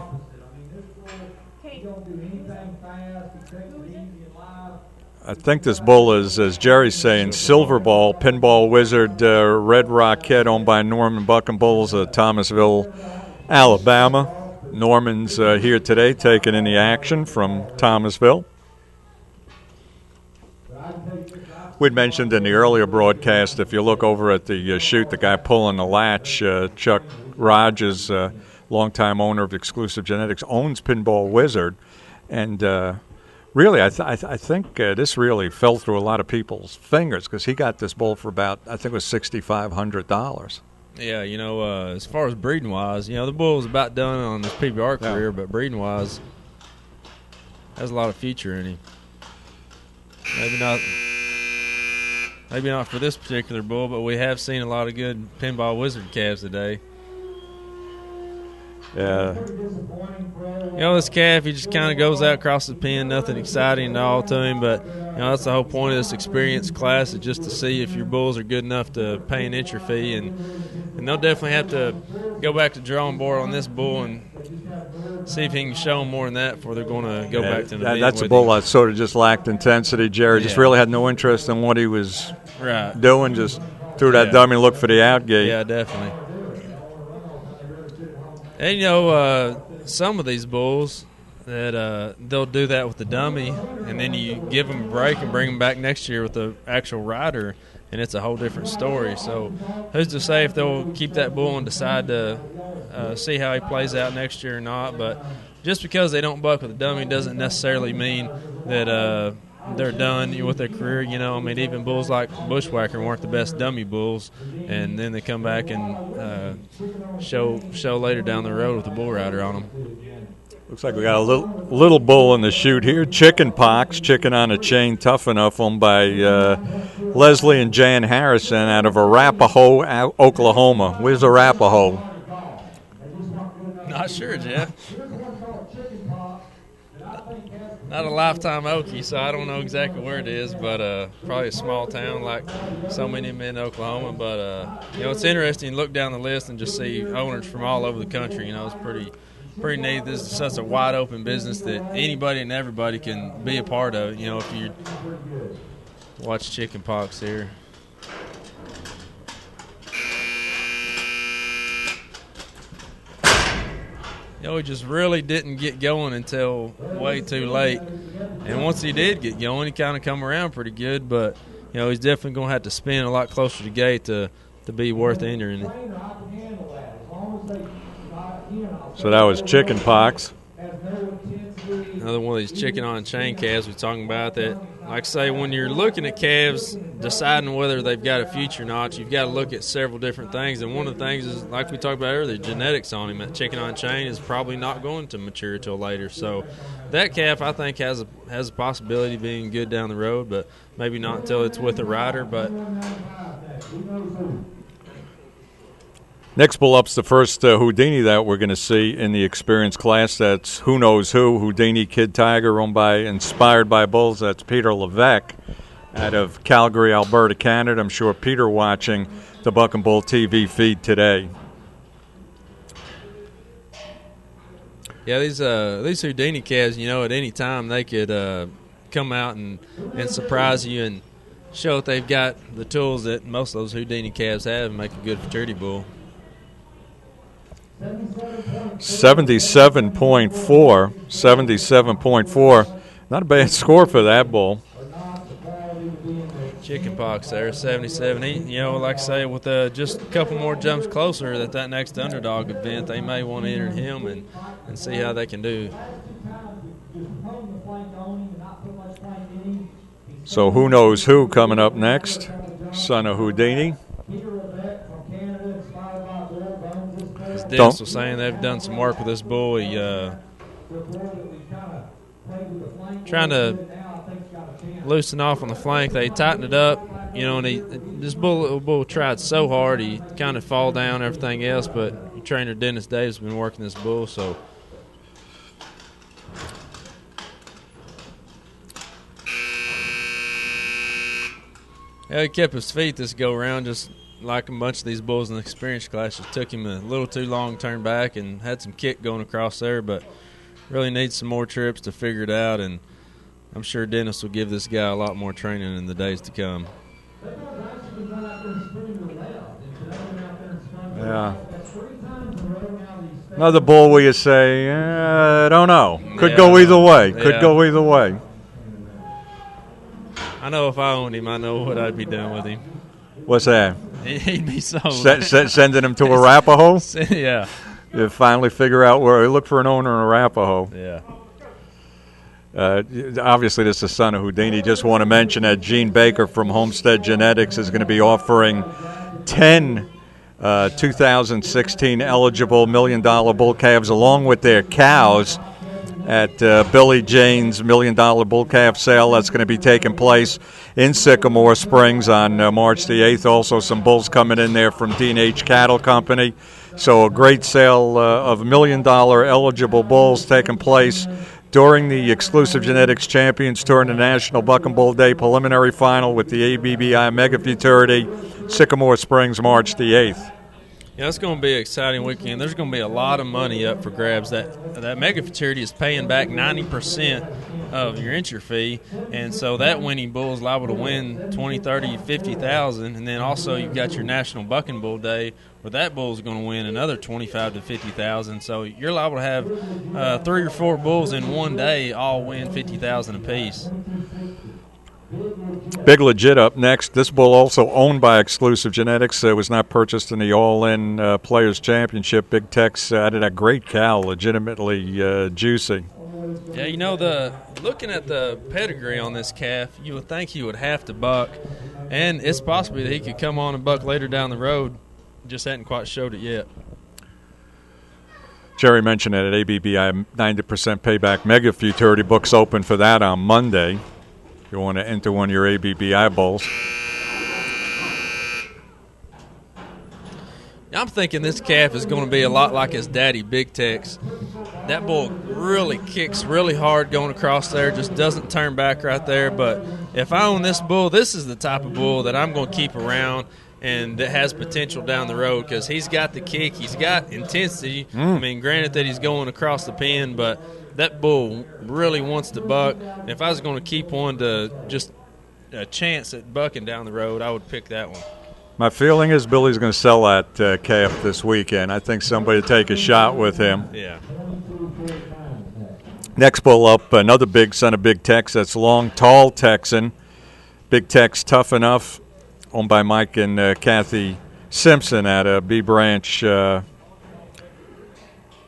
I think this bull is, as Jerry's saying, Silver Ball, Pinball Wizard, Red Rocket, owned by Norman Buck and Bulls of Thomasville, Alabama. Norman's here today taking in the action from Thomasville. We'd mentioned in the earlier broadcast, if you look over at the chute, the guy pulling the latch, Chuck Rogers, longtime owner of Exclusive Genetics, owns Pinball Wizard. And really, I think this really fell through a lot of people's fingers because he got this bull for about, I think it was $6,500. Yeah, as far as breeding wise, the bull was about done on his PBR career, but breeding wise, has a lot of future in him. Maybe not for this particular bull, but we have seen a lot of good Pinball Wizard calves today. Yeah. This calf, he just kind of goes out across the pen, nothing exciting at all to him, but that's the whole point of this experience class, is just to see if your bulls are good enough to pay an entry fee, and they'll definitely have to go back to drawing board on this bull and see if he can show them more than that before they're going to go back to the event. That's a bull that sort of just lacked intensity. Jared just really had no interest in what he was doing, just threw that dummy and looked for the out gate. Yeah, definitely. And, some of these bulls that they'll do that with the dummy, and then you give them a break and bring them back next year with the actual rider, and it's a whole different story. So who's to say if they'll keep that bull and decide to see how he plays out next year or not. But just because they don't buck with a dummy doesn't necessarily mean that they're done with their career. Even bulls like Bushwhacker weren't the best dummy bulls, and then they come back and show later down the road with a bull rider on them. Looks like we got a little bull in the chute here. Chicken Pox, chicken on a chain, tough enough, owned by Leslie and Jan Harrison out of Arapahoe, Oklahoma. Where's Arapahoe? Not sure, Jeff. Not a lifetime Okie, so I don't know exactly where it is, but probably a small town like so many of them in Oklahoma. But, it's interesting to look down the list and just see owners from all over the country. It's pretty neat. This is such a wide open business that anybody and everybody can be a part of it. If you watch Chicken Pox here. He just really didn't get going until way too late. And once he did get going, he kind of come around pretty good. But, he's definitely going to have to spin a lot closer to the gate to be worth entering. So that was Chicken Pox. Another one of these chicken on a chain calves we're talking about that, like I say, when you're looking at calves, deciding whether they've got a future or not, you've got to look at several different things. And one of the things is, like we talked about earlier, genetics on him. That chicken on a chain is probably not going to mature till later. So that calf, I think, has a possibility of being good down the road, but maybe not until it's with a rider. But next bull up's the first Houdini that we're going to see in the experience class. That's Who Knows Who, Houdini Kid Tiger, inspired by bulls. That's Peter Levesque out of Calgary, Alberta, Canada. I'm sure Peter watching the Buck and Bull TV feed today. Yeah, these Houdini calves, at any time they could come out and surprise you and show that they've got the tools that most of those Houdini calves have and make a good futurity bull. 77.4. Not a bad score for that bull. Chicken Pox there, 77. Like I say, with just a couple more jumps closer that next underdog event, they may want to enter him and see how they can do. So Who Knows Who coming up next? Son of Houdini. As Dennis was saying, they've done some work with this bull. He trying to loosen off on the flank. They tightened it up, and this bull tried so hard he kind of fall down everything else. But trainer Dennis Davis has been working this bull, so. Yeah, he kept his feet this go around, just like a bunch of these bulls in the experience class. Just took him a little too long to turn back and had some kick going across there, but really needs some more trips to figure it out, and I'm sure Dennis will give this guy a lot more training in the days to come. Yeah. Another bull where you say, I don't know. Could go either way. Could go either way. I know if I owned him, I know what I'd be doing with him. What's that? He'd be sold. Sending him to Arapahoe? Yeah. You finally figure out where you look for an owner in Arapahoe. Yeah. Obviously, this is the son of Houdini. Just want to mention that Gene Baker from Homestead Genetics is going to be offering 10 2016 eligible $1 million bull calves along with their cows at Billy Jane's $1 million bull calf sale that's going to be taking place in Sycamore Springs on March the 8th. Also some bulls coming in there from D&H Cattle Company. So a great sale of $1 million eligible bulls taking place during the Exclusive Genetics Champions Tour and the National Buck and Bull Day preliminary final with the ABBI Mega Futurity, Sycamore Springs, March the 8th. Yeah, it's going to be an exciting weekend. There's going to be a lot of money up for grabs. That Mega Futurity is paying back 90% of your entry fee, and so that winning bull is liable to win 20, 30, 50,000. And then also you've got your National Buck and Bull Day, where that bull is going to win another 25 to 50,000. So you're liable to have 3 or 4 bulls in one day all win 50,000 apiece. Big Legit up next. This bull also owned by Exclusive Genetics. It was not purchased in the All-In Players Championship. Big Tex added a great cow, legitimately juicy. Yeah, looking at the pedigree on this calf, you would think he would have to buck, and it's possible that he could come on and buck later down the road. Just hadn't quite showed it yet. Jerry mentioned it at ABBI 90% payback Mega Futurity. Books open for that on Monday. If you want to enter one of your ABBI bulls. I'm thinking this calf is going to be a lot like his daddy, Big Tex. That bull really kicks really hard going across there, just doesn't turn back right there. But if I own this bull, this is the type of bull that I'm going to keep around and that has potential down the road because he's got the kick, he's got intensity. I mean, granted that he's going across the pen, but that bull really wants to buck. And if I was going to keep one to just a chance at bucking down the road, I would pick that one. My feeling is Billy's going to sell that calf this weekend. I think somebody will take a shot with him. Yeah. Next bull up, another big son of Big Tex. That's Long Tall Texan. Big Tex Tough Enough, owned by Mike and Kathy Simpson at Bee Branch,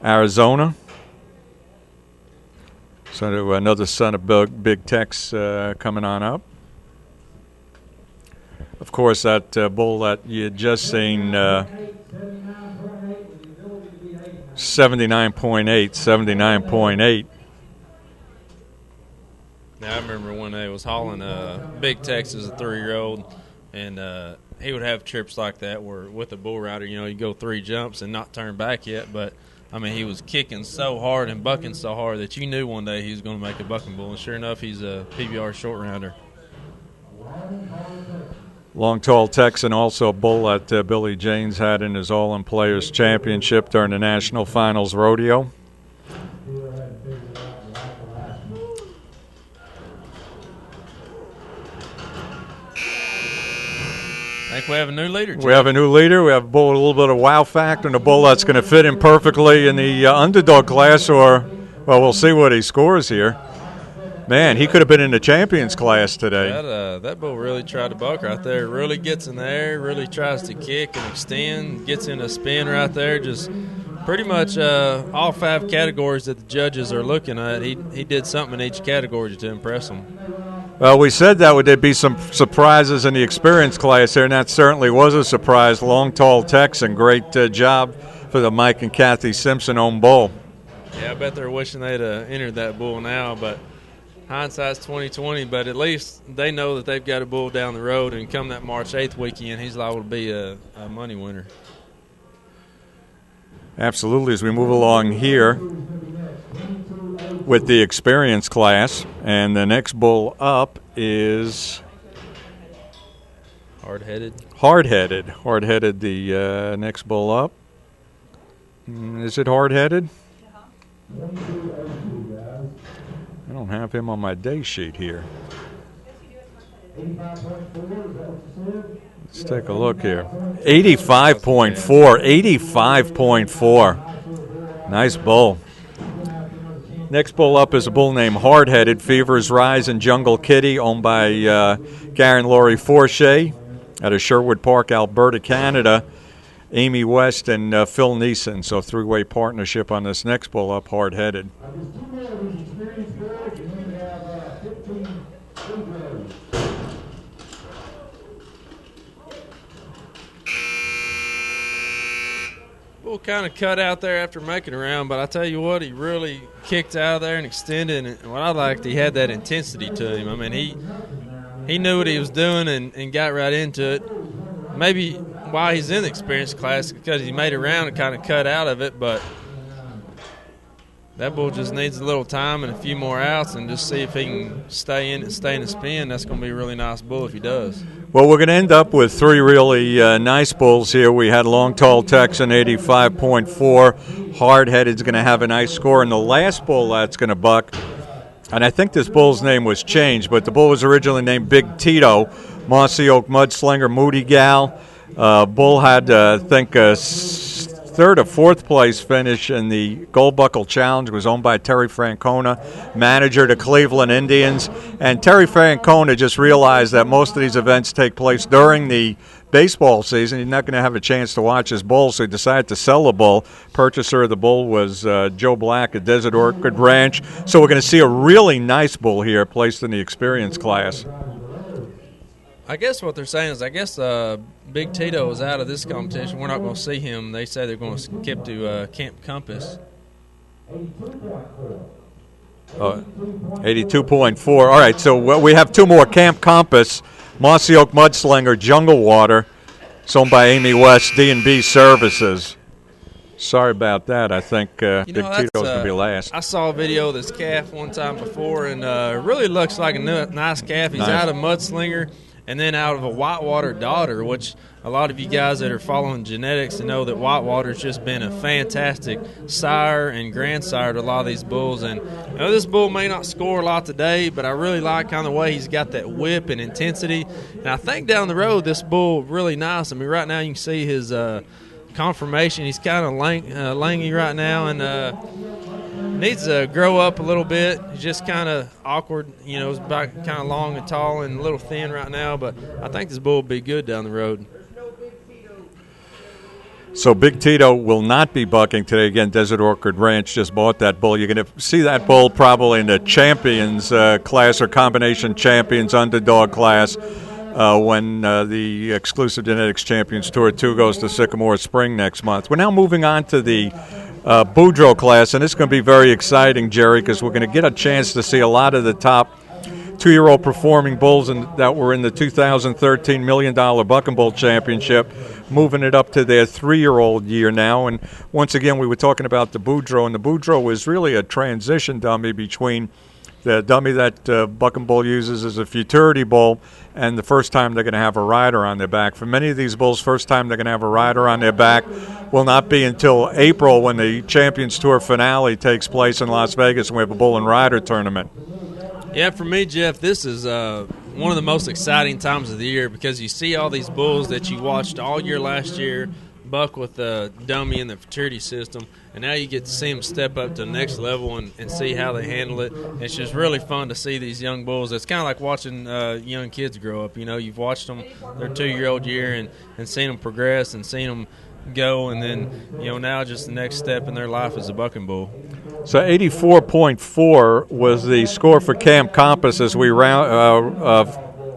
Arizona. So another son of Big Tex coming on up. Of course, that bull that you had just seen, 79.8. Now, I remember when they was hauling Big Tex as a 3-year-old, and he would have trips like that where with a bull rider, you go 3 jumps and not turn back yet. But, I mean, he was kicking so hard and bucking so hard that you knew one day he was going to make a bucking bull. And sure enough, he's a PBR short rounder. Long Tall Texan, also a bull that Billy Janes had in his All-In Players Championship during the National Finals Rodeo. I think we have a new leader, Jim. We have a new leader. We have a bull with a little bit of wow factor and a bull that's going to fit in perfectly in the underdog class, or, well, we'll see what he scores here. Man, he could have been in the champions class today. That bull really tried to buck right there. Really gets in the air, really tries to kick and extend, gets in a spin right there. Just pretty much all 5 categories that the judges are looking at, he did something in each category to impress them. Well, we said that there'd be some surprises in the experience class here, and that certainly was a surprise. Long Tall Texan, great job for the Mike and Kathy Simpson-owned bull. Yeah, I bet they're wishing they'd entered that bull now, but hindsight's 20/20, but at least they know that they've got a bull down the road, and come that March 8th weekend, he's liable to be a money winner. Absolutely. As we move along here with the experience class, and the next bull up is Hard-headed, the next bull up. Is it hard-headed? I don't have him on my day sheet here. Let's take a look here. 85.4. Nice bull. Next bull up is a bull named Hard-Headed, Fever's Rise and Jungle Kitty, owned by Garen Laurie Forche out of Sherwood Park, Alberta, Canada. Amy West and Phil Neeson. So 3-way partnership on this next bull up, Hard-Headed. bull kind of cut out there after making around, but I tell you what, he really kicked out of there and extended. And what I liked, he had that intensity to him. I mean, he knew what he was doing and got right into it. Maybe why he's in the experience class, because he made around and kind of cut out of it, but that bull just needs a little time and a few more outs and just see if he can stay in the spin. That's going to be a really nice bull if he does. Well, we're going to end up with three really nice bulls here. We had Long Tall Texan, 85.4. Hard-Headed's going to have a nice score. And the last bull that's going to buck, and I think this bull's name was changed, but the bull was originally named Big Tito, Mossy Oak Mudslinger, Moody Gal. Bull had, I think, a third or fourth place finish in the Gold Buckle Challenge. It was owned by Terry Francona, manager to Cleveland Indians. And Terry Francona just realized that most of these events take place during the baseball season. He's not going to have a chance to watch his bull, so he decided to sell the bull. Purchaser of the bull was Joe Black at Desert Orchid Ranch. So we're going to see a really nice bull here placed in the experience class. I guess what they're saying is, Big Tito is out of this competition. We're not going to see him. They say they're going to skip to Camp Compass. 82.4. All right, so we have two more. Camp Compass, Mossy Oak Mudslinger, Jungle Water. It's owned by Amy West, D&B Services. Sorry about that. I think Big Tito's going to be last. I saw a video of this calf one time before, and really looks like a nice calf. He's out of Mudslinger and then out of a Whitewater daughter, which a lot of you guys that are following genetics know that Whitewater's just been a fantastic sire and grandsire to a lot of these bulls. And this bull may not score a lot today, but I really like kind of the way he's got that whip and intensity. And I think down the road, this bull really nice. I mean, right now you can see his conformation. He's kind of langy right now, and needs to grow up a little bit. He's just kind of awkward. His back kind of long and tall and a little thin right now, but I think this bull will be good down the road. So Big Tito will not be bucking today. Again, Desert Orchid Ranch just bought that bull. You're going to see that bull probably in the champions class or combination champions underdog class when the Exclusive Genetics Champions Tour 2 goes to Sycamore Spring next month. We're now moving on to the Boudreaux class, and it's going to be very exciting, Jerry, because we're going to get a chance to see a lot of the top two-year-old performing bulls that were in the 2013 $1 million Buck and Bull Championship, moving it up to their 3-year-old year now. And once again, we were talking about the Boudreaux, and the Boudreaux is really a transition dummy between the dummy that Buck and Bull uses as a futurity bull and the first time they're going to have a rider on their back. For many of these bulls, first time they're going to have a rider on their back will not be until April when the Champions Tour finale takes place in Las Vegas and we have a bull and rider tournament. Yeah, for me, Jeff, this is one of the most exciting times of the year because you see all these bulls that you watched all year last year buck with the dummy in the futurity system, and now you get to see them step up to the next level and see how they handle it. It's just really fun to see these young bulls. It's kind of like watching young kids grow up. You've watched them their 2-year-old year and seen them progress and seen them go, and then now just the next step in their life is a bucking bull. So 84.4 was the score for Camp Compass as we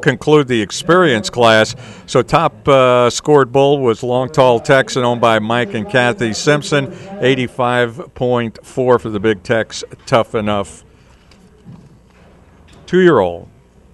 conclude the experience class. So top scored bull was Long Tall Texan, owned by Mike and Kathy Simpson, 85.4 for the Big Tex Tough Enough 2-year-old.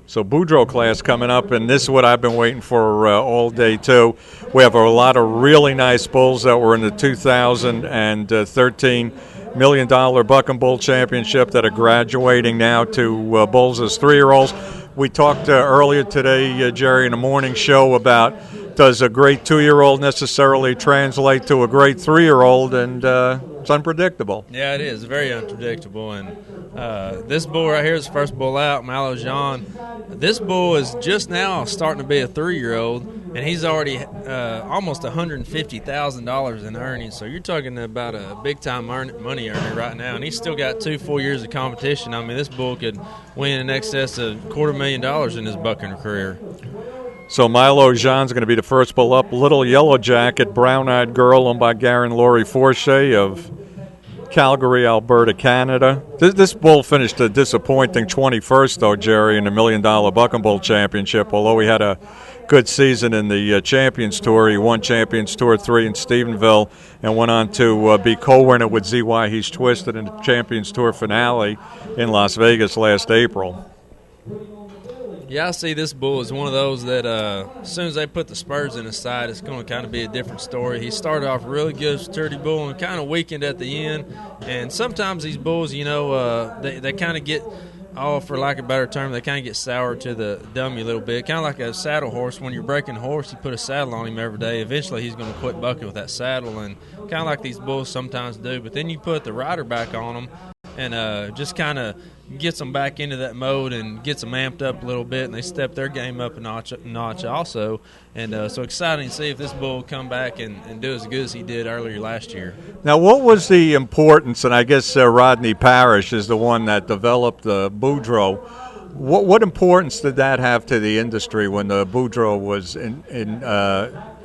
So Boudreaux class coming up, and this is what I've been waiting for all day too. We have a lot of really nice bulls that were in the 2013 $1 million Buck and Bull Championship that are graduating now to bulls as 3-year-olds. We talked earlier today, Jerry, in the morning show about does a great 2-year-old necessarily translate to a great 3-year-old, and it's unpredictable. Yeah, it is very unpredictable. And this bull right here is the first bull out, Malo Jean. This bull is just now starting to be a 3-year-old, and he's already almost $150,000 in earnings. So you're talking about a big-time money earner right now, and he's still got 2 full years of competition. I mean, this bull could win in excess of $250,000 in his bucking career. So Milo Jean's going to be the first bull up. Little Yellow Jacket, brown-eyed girl, owned by Garen Laurie Forche of Calgary, Alberta, Canada. This bull finished a disappointing 21st, though, Jerry, in the $1 million Buck and Bull Championship, although he had a good season in the Champions Tour. He won Champions Tour 3 in Stephenville and went on to be co-winner with ZY He's Twisted in the Champions Tour finale in Las Vegas last April. Yeah, I see this bull as one of those that as soon as they put the spurs in his side, it's going to kind of be a different story. He started off really good, sturdy bull, and kind of weakened at the end. And sometimes these bulls, they kind of get, for lack of a better term, they kind of get sour to the dummy a little bit. Kind of like a saddle horse. When you're breaking a horse, you put a saddle on him every day. Eventually, he's going to quit bucking with that saddle, and kind of like these bulls sometimes do. But then you put the rider back on them, and just kind of gets them back into that mode and gets them amped up a little bit, and they step their game up a notch also. And so exciting to see if this bull will come back and do as good as he did earlier last year. Now, what was the importance, and I guess Rodney Parrish is the one that developed the Boudreaux. What importance did that have to the industry when the Boudreaux was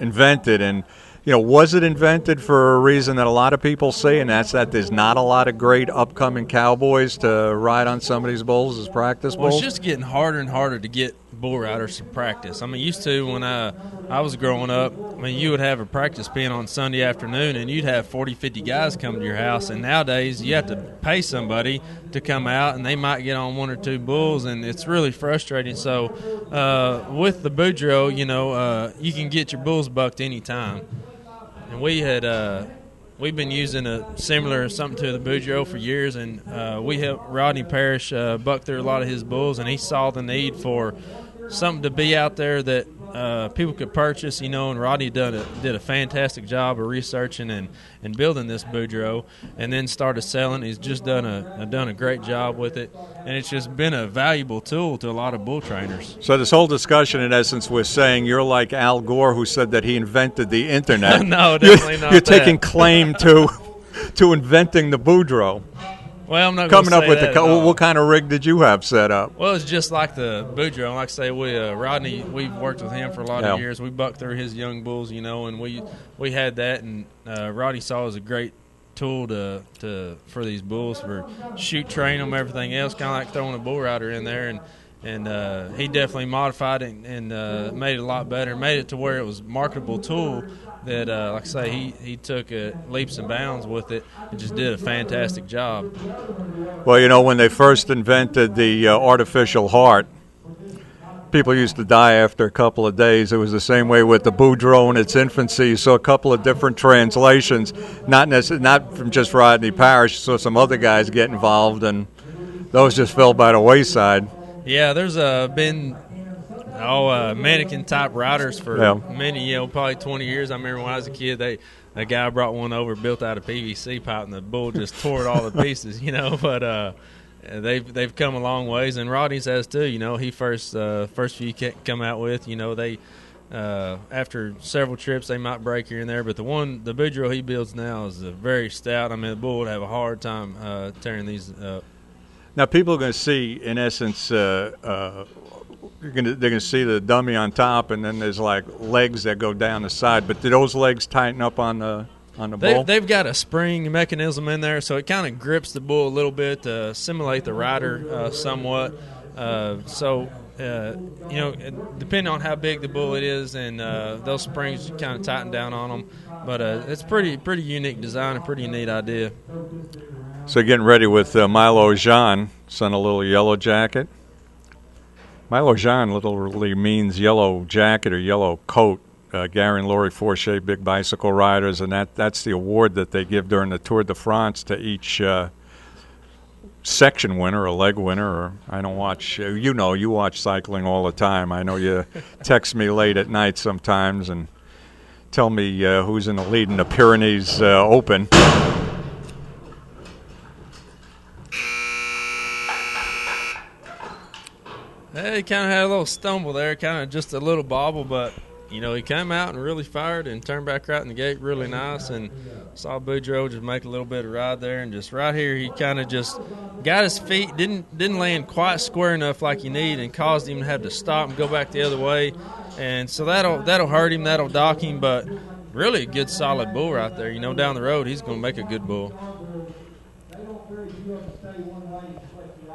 invented? And was it invented for a reason that a lot of people see, and that's that there's not a lot of great upcoming cowboys to ride on some of these bulls as practice bulls? Well, it's just getting harder and harder to get bull riders to practice. I mean, used to when I was growing up, you would have a practice pen on Sunday afternoon, and you'd have 40, 50 guys come to your house. And nowadays, you have to pay somebody to come out, and they might get on one or two bulls, and it's really frustrating. So with the Boudreaux, you can get your bulls bucked anytime. And we've been using a similar something to the Boudreaux for years, and we helped Rodney Parrish buck through a lot of his bulls, and he saw the need for something to be out there that people could purchase, and Rodney did a fantastic job of researching and building this Boudreaux, and then started selling. He's just done a great job with it, and it's just been a valuable tool to a lot of bull trainers. So this whole discussion, in essence, was saying you're like Al Gore, who said that he invented the internet. No, definitely not. You're taking claim to inventing the Boudreaux. Well, I'm not coming up with what kind of rig did you have set up? Well, it's just like the Boudreaux. Like I say, Rodney, we've worked with him for a lot of years. We bucked through his young bulls, and we had that, and Rodney saw it as a great tool for these bulls for shoot, train them, everything else. Kind of like throwing a bull rider in there, and he definitely modified it and made it a lot better. Made it to where it was a marketable tool that, like I say, he took leaps and bounds with it and just did a fantastic job. Well, when they first invented the artificial heart, people used to die after a couple of days. It was the same way with the Boudreaux in its infancy. You saw a couple of different translations, not from just Rodney Parrish. You saw some other guys get involved, and those just fell by the wayside. Yeah, there's been mannequin type riders for many, probably 20 years. I remember when I was a kid, a guy brought one over built out of PVC pipe, and the bull just tore it all to pieces, But they've come a long ways, and Rodney's has too. He first few come out with, they after several trips they might break here and there, but the Boudreaux he builds now is very stout. I mean, the bull would have a hard time tearing these up. Now, people are going to see, in essence, they're going to see the dummy on top, and then there's like legs that go down the side. But do those legs tighten up on the bull? They've got a spring mechanism in there, so it kind of grips the bull a little bit to simulate the rider somewhat. Depending on how big the bull it is, and those springs kind of tighten down on them. But it's pretty unique design, a pretty neat idea. So getting ready with Milo Jean, son of Little Yellow Jacket. Milo Jean literally means yellow jacket or yellow coat. Gary and Lori Forche, big bicycle riders, and that's the award that they give during the Tour de France to each section winner, a leg winner. Or I don't watch. You watch cycling all the time. I know you text me late at night sometimes and tell me who's in the lead in the Pyrenees Open. He kind of had a little stumble there, kind of just a little bobble, but, he came out and really fired and turned back right in the gate really nice, and saw Boudreaux just make a little bit of ride there, and just right here he kind of just got his feet, didn't land quite square enough like you need, and caused him to have to stop and go back the other way, and so that'll hurt him, that'll dock him, but really a good solid bull right there. Down the road he's going to make a good bull.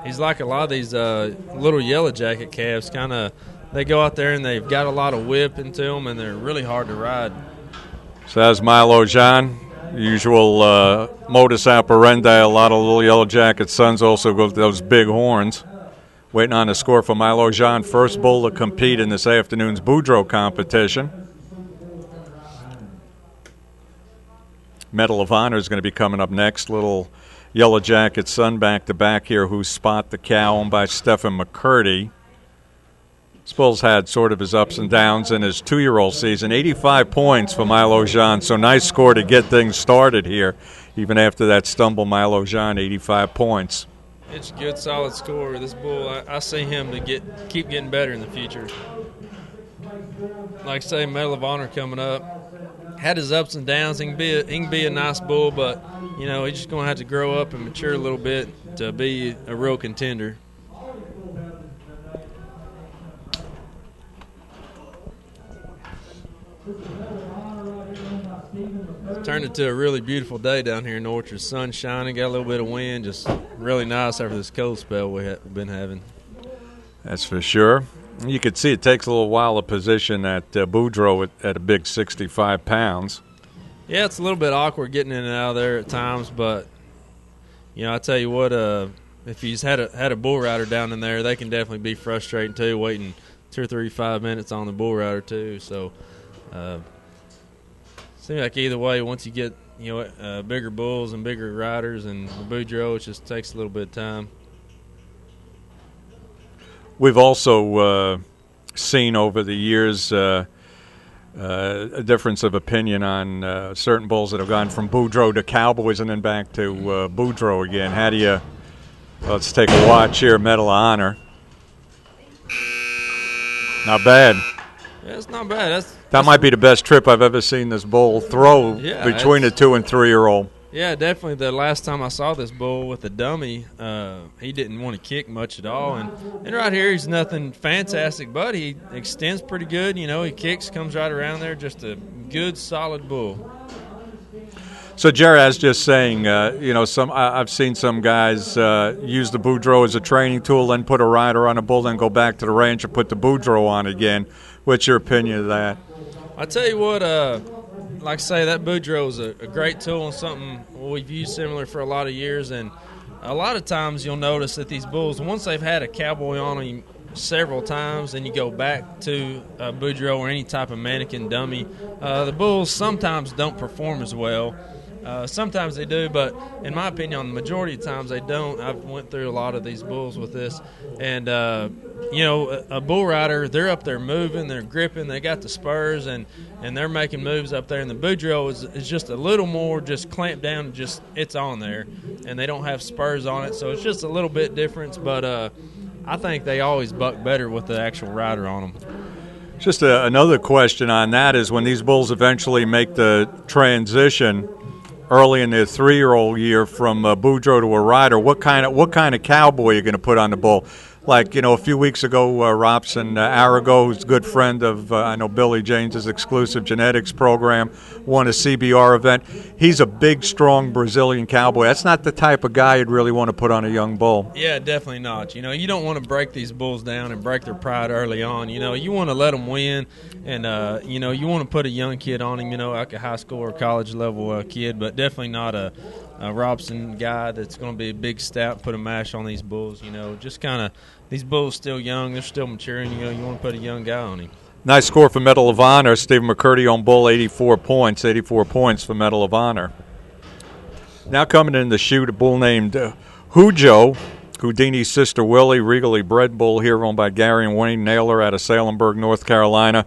He's like a lot of these little yellow jacket calves, kind of they go out there and they've got a lot of whip into them, and they're really hard to ride. So that's Milo Jean. Usual modus operandi. A lot of little Yellow Jacket sons also go with those big horns. Waiting on a score for Milo Jean, first bull to compete in this afternoon's Boudreaux competition. Medal of Honor is going to be coming up next. Little Yellow Jacket son back-to-back here, who's Spot the Cow, owned by Stephen McCurdy. This bull's had sort of his ups and downs in his 2-year-old season. 85 points for Milo Jean, so nice score to get things started here. Even after that stumble, Milo Jean, 85 points. It's a good, solid score. This bull, I see him to keep getting better in the future. Like I say, Medal of Honor coming up. Had his ups and downs. He can be a nice bull, but he's just going to have to grow up and mature a little bit to be a real contender. Turned into a really beautiful day down here in the orchard. Sun shining, got a little bit of wind, just really nice after this cold spell we've been having. That's for sure. You can see it takes a little while to position at Boudreaux at a big 65 pounds. Yeah, it's a little bit awkward getting in and out of there at times, but I tell you what, if he's had a bull rider down in there, they can definitely be frustrating too, waiting 2 or 3, 5 minutes on the bull rider too. So. Seems like either way, once you get bigger bulls and bigger riders and the Boudreaux, it just takes a little bit of time. We've also seen over the years a difference of opinion on certain bulls that have gone from Boudreaux to Cowboys and then back to Boudreaux again. How do you? Let's take a watch here. Medal of Honor. Not bad. Yeah, it's not bad. That might be the best trip I've ever seen this bull throw between a 2- and 3-year-old. Yeah, definitely. The last time I saw this bull with the dummy, he didn't want to kick much at all. And right here, he's nothing fantastic, but he extends pretty good. He kicks, comes right around there. Just a good, solid bull. So, Jerry, I was just saying, I've seen some guys use the Boudreaux as a training tool, then put a rider on a bull, then go back to the ranch and put the Boudreaux on again. What's your opinion of that? I tell you what, like I say, that Boudreaux is a great tool and something we've used similar for a lot of years. And a lot of times you'll notice that these bulls, once they've had a cowboy on them several times and you go back to a Boudreaux or any type of mannequin dummy, the bulls sometimes don't perform as well. Sometimes they do, but in my opinion, on the majority of times they don't. I've went through a lot of these bulls with this, and a bull rider, they're up there moving, they're gripping, they got the spurs, and they're making moves up there. And the Boudreaux is just a little more just clamped down, just it's on there, and they don't have spurs on it, so it's just a little bit different. But I think they always buck better with the actual rider on them. Just another question on that is when these bulls eventually make the transition early in their 3-year-old year from Boudreaux to a rider, what kind of cowboy are you going to put on the bull? Like, a few weeks ago, Robson Arago, who's a good friend of, I know, Billy James' exclusive genetics program, won a CBR event. He's a big, strong Brazilian cowboy. That's not the type of guy you'd really want to put on a young bull. Yeah, definitely not. You don't want to break these bulls down and break their pride early on. You want to let them win, and, you want to put a young kid on him, like a high school or college level kid, but definitely not a Robson guy that's going to be a big stout, put a mash on these bulls. Just kind of, these bulls still young, they're still maturing. You want to put a young guy on him. Nice score for Medal of Honor. Stephen McCurdy on bull, 84 points. 84 points for Medal of Honor. Now coming in the chute, a bull named Hujo, Houdini's sister Willie, regally bred bull here, owned by Gary and Wayne Naylor out of Salemburg, North Carolina.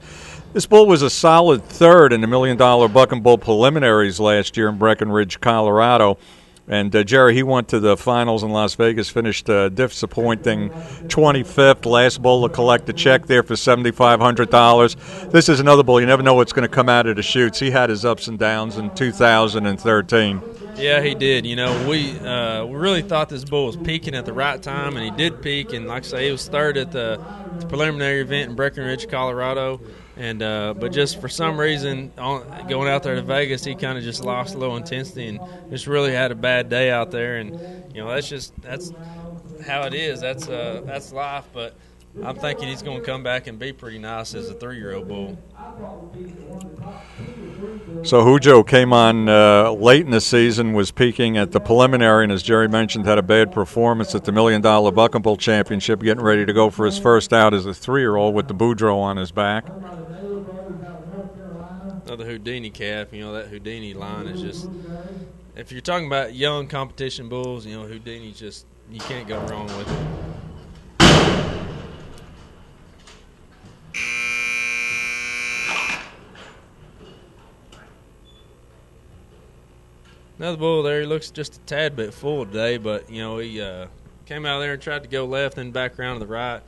This bull was a solid third in the $1 million Buck and Bull preliminaries last year in Breckenridge, Colorado. And, Jerry, he went to the finals in Las Vegas, finished disappointing 25th. Last bull to collect a check there for $7,500. This is another bull. You never know what's going to come out of the chutes. He had his ups and downs in 2013. Yeah, he did. We really thought this bull was peaking at the right time, and he did peak. And like I say, he was third at the preliminary event in Breckenridge, Colorado. And but just for some reason, going out there to Vegas, he kind of just lost a little intensity and just really had a bad day out there. And that's how it is. That's life. But I'm thinking he's going to come back and be pretty nice as a 3-year-old bull. So Hujo came on late in the season, was peaking at the preliminary, and as Jerry mentioned, had a bad performance at the $1 Million Buck and Bull Championship, getting ready to go for his first out as a 3-year-old with the Boudreaux on his back. Another Houdini calf. That Houdini line is just, if you're talking about young competition bulls, Houdini's just, you can't go wrong with it. Another bull there. He looks just a tad bit full today, but he came out there and tried to go left and back around to the right.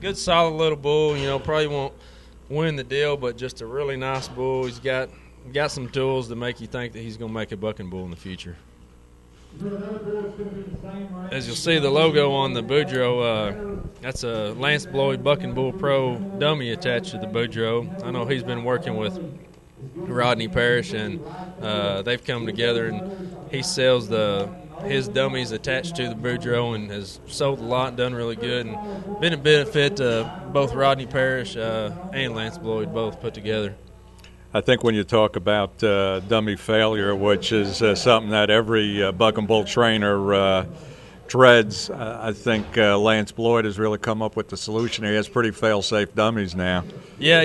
Good, solid little bull. Probably won't win the deal, but just a really nice bull. He's got some tools to make you think that he's going to make a bucking bull in the future. As you'll see, the logo on the Boudreaux, that's a Lance Bloyd Bucking Bull Pro dummy attached to the Boudreaux. I know he's been working with Rodney Parrish, and they've come together, and he sells his dummies attached to the Boudreaux and has sold a lot and done really good and been a benefit to both Rodney Parrish and Lance Bloyd both put together. I think when you talk about dummy failure, which is something that every buck and bull trainer dreads, I think Lance Bloyd has really come up with the solution. He has pretty fail-safe dummies now. Yeah,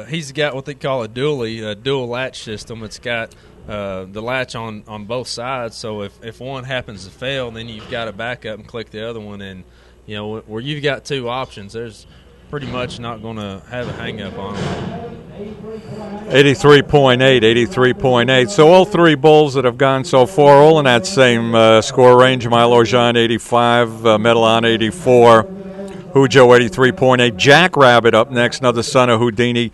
he's got what they call a dual latch system. It's got the latch on both sides, so if one happens to fail, then you've got to back up and click the other one. And, where you've got two options, there's pretty much not going to have a hang-up on them. 83.8. So all three bulls that have gone so far, all in that same score range. Milo Jean, 85, Medellin, 84, Hujo, 83.8. Jackrabbit up next, another son of Houdini.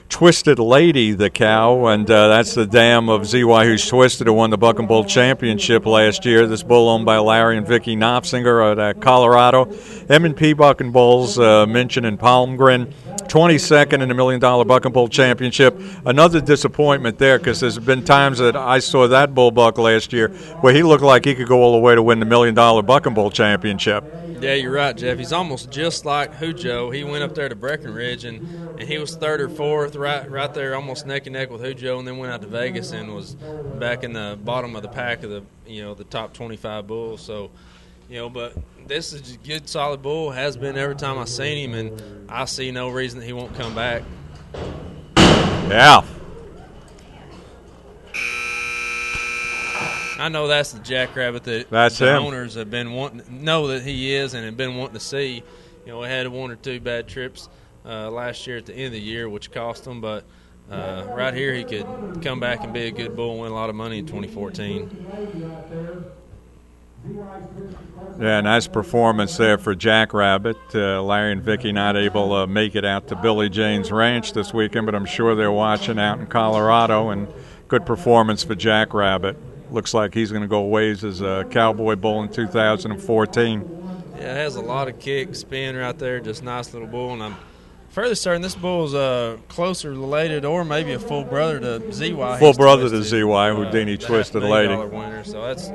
Twisted Lady, the cow, and that's the dam of Z.Y. Hughes Twisted, who won the Buck and Bull Championship last year. This bull owned by Larry and Vicky Knopfinger at Colorado. M&P Buck and Bulls, Minchin and Palmgren. 22nd in the $1 Million Buck and Bull Championship. Another disappointment there, because there's been times that I saw that bull buck last year where he looked like he could go all the way to win the $1 Million Buck and Bull Championship. Yeah, you're right, Jeff. He's almost just like Hujo. He went up there to Breckenridge, and he was third or fourth, right there, almost neck and neck with Hujo, and then went out to Vegas and was back in the bottom of the pack of the top 25 bulls. So, but this is a good, solid bull. Has been every time I've seen him, and I see no reason that he won't come back. Yeah. I know that's the Jackrabbit that that's the him. Owners have been wanting to know that he is and have been wanting to see. We had one or two bad trips last year at the end of the year, which cost him, but right here he could come back and be a good bull and win a lot of money in 2014. Yeah, nice performance there for Jackrabbit. Larry and Vicky not able to make it out to Billy Jane's Ranch this weekend, but I'm sure they're watching out in Colorado, and good performance for Jackrabbit. Looks like he's going to go ways as a Cowboy Bull in 2014. Yeah, it has a lot of kick, spin right there, just nice little bull, and I'm fairly certain this bull's closer related or maybe a full brother to Z.Y. Full brother to Z.Y. Houdini Twisted Lady. Winner, so that's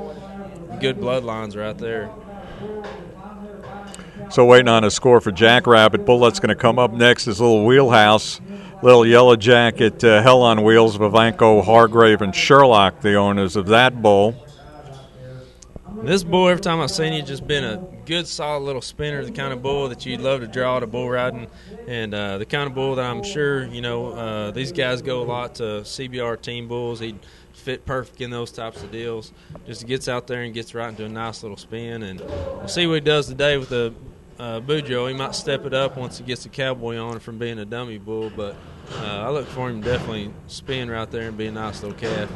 good bloodlines right there. So waiting on a score for Jackrabbit. Bull that's going to come up next is Little Wheelhouse. Little Yellow Jacket, Hell on Wheels, Vivanco, Hargrave, and Sherlock, the owners of that bull. This bull, every time I've seen it, just been a good, solid little spinner, the kind of bull that you'd love to draw to bull riding, and the kind of bull that I'm sure, these guys go a lot to CBR team bulls. He'd fit perfect in those types of deals. Just gets out there and gets right into a nice little spin, and we'll see what he does today with the Boudreaux. He might step it up once he gets the Cowboy on from being a dummy bull, but I look for him to definitely spin right there and be a nice little calf.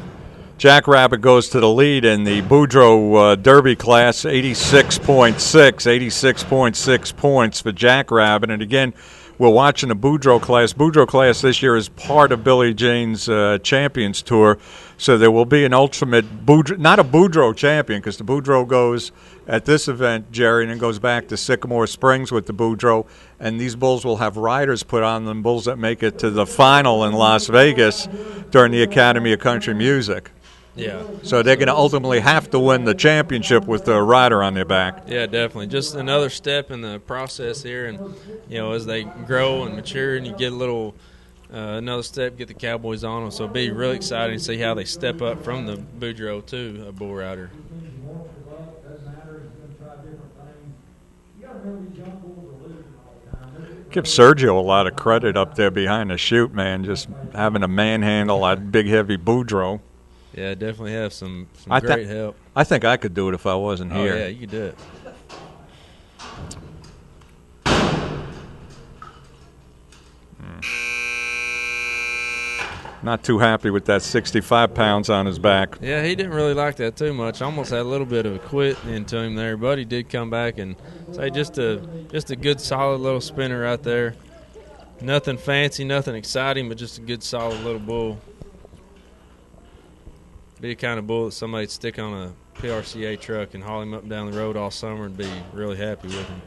Jackrabbit goes to the lead in the Boudreaux Derby class, 86.6 points for Jackrabbit. And again, we're watching the Boudreaux class. Boudreaux class this year is part of Billy Jane's Champions Tour, so there will be an ultimate Boudreaux, not a Boudreaux champion, because the Boudreaux goes at this event, Jerry, and then goes back to Sycamore Springs with the Boudreaux, and these bulls will have riders put on them, bulls that make it to the final in Las Vegas during the Academy of Country Music. Yeah. So they're going to ultimately have to win the championship with the rider on their back. Yeah, definitely. Just another step in the process here, and as they grow and mature, and you get a little another step, get the Cowboys on them. So it'll be really exciting to see how they step up from the Boudreaux to a bull rider. Give Sergio a lot of credit up there behind the chute, man. Just having a manhandle that big, heavy Boudreaux. Yeah, definitely have some I great help. I think I could do it if I wasn't here. Oh, yeah, you could do it. Not too happy with that 65 pounds on his back. Yeah, he didn't really like that too much. Almost had a little bit of a quit into him there, but he did come back and say just a good, solid little spinner right there. Nothing fancy, nothing exciting, but just a good, solid little bull. Be the kind of bull that somebody'd stick on a PRCA truck and haul him up and down the road all summer and be really happy with him.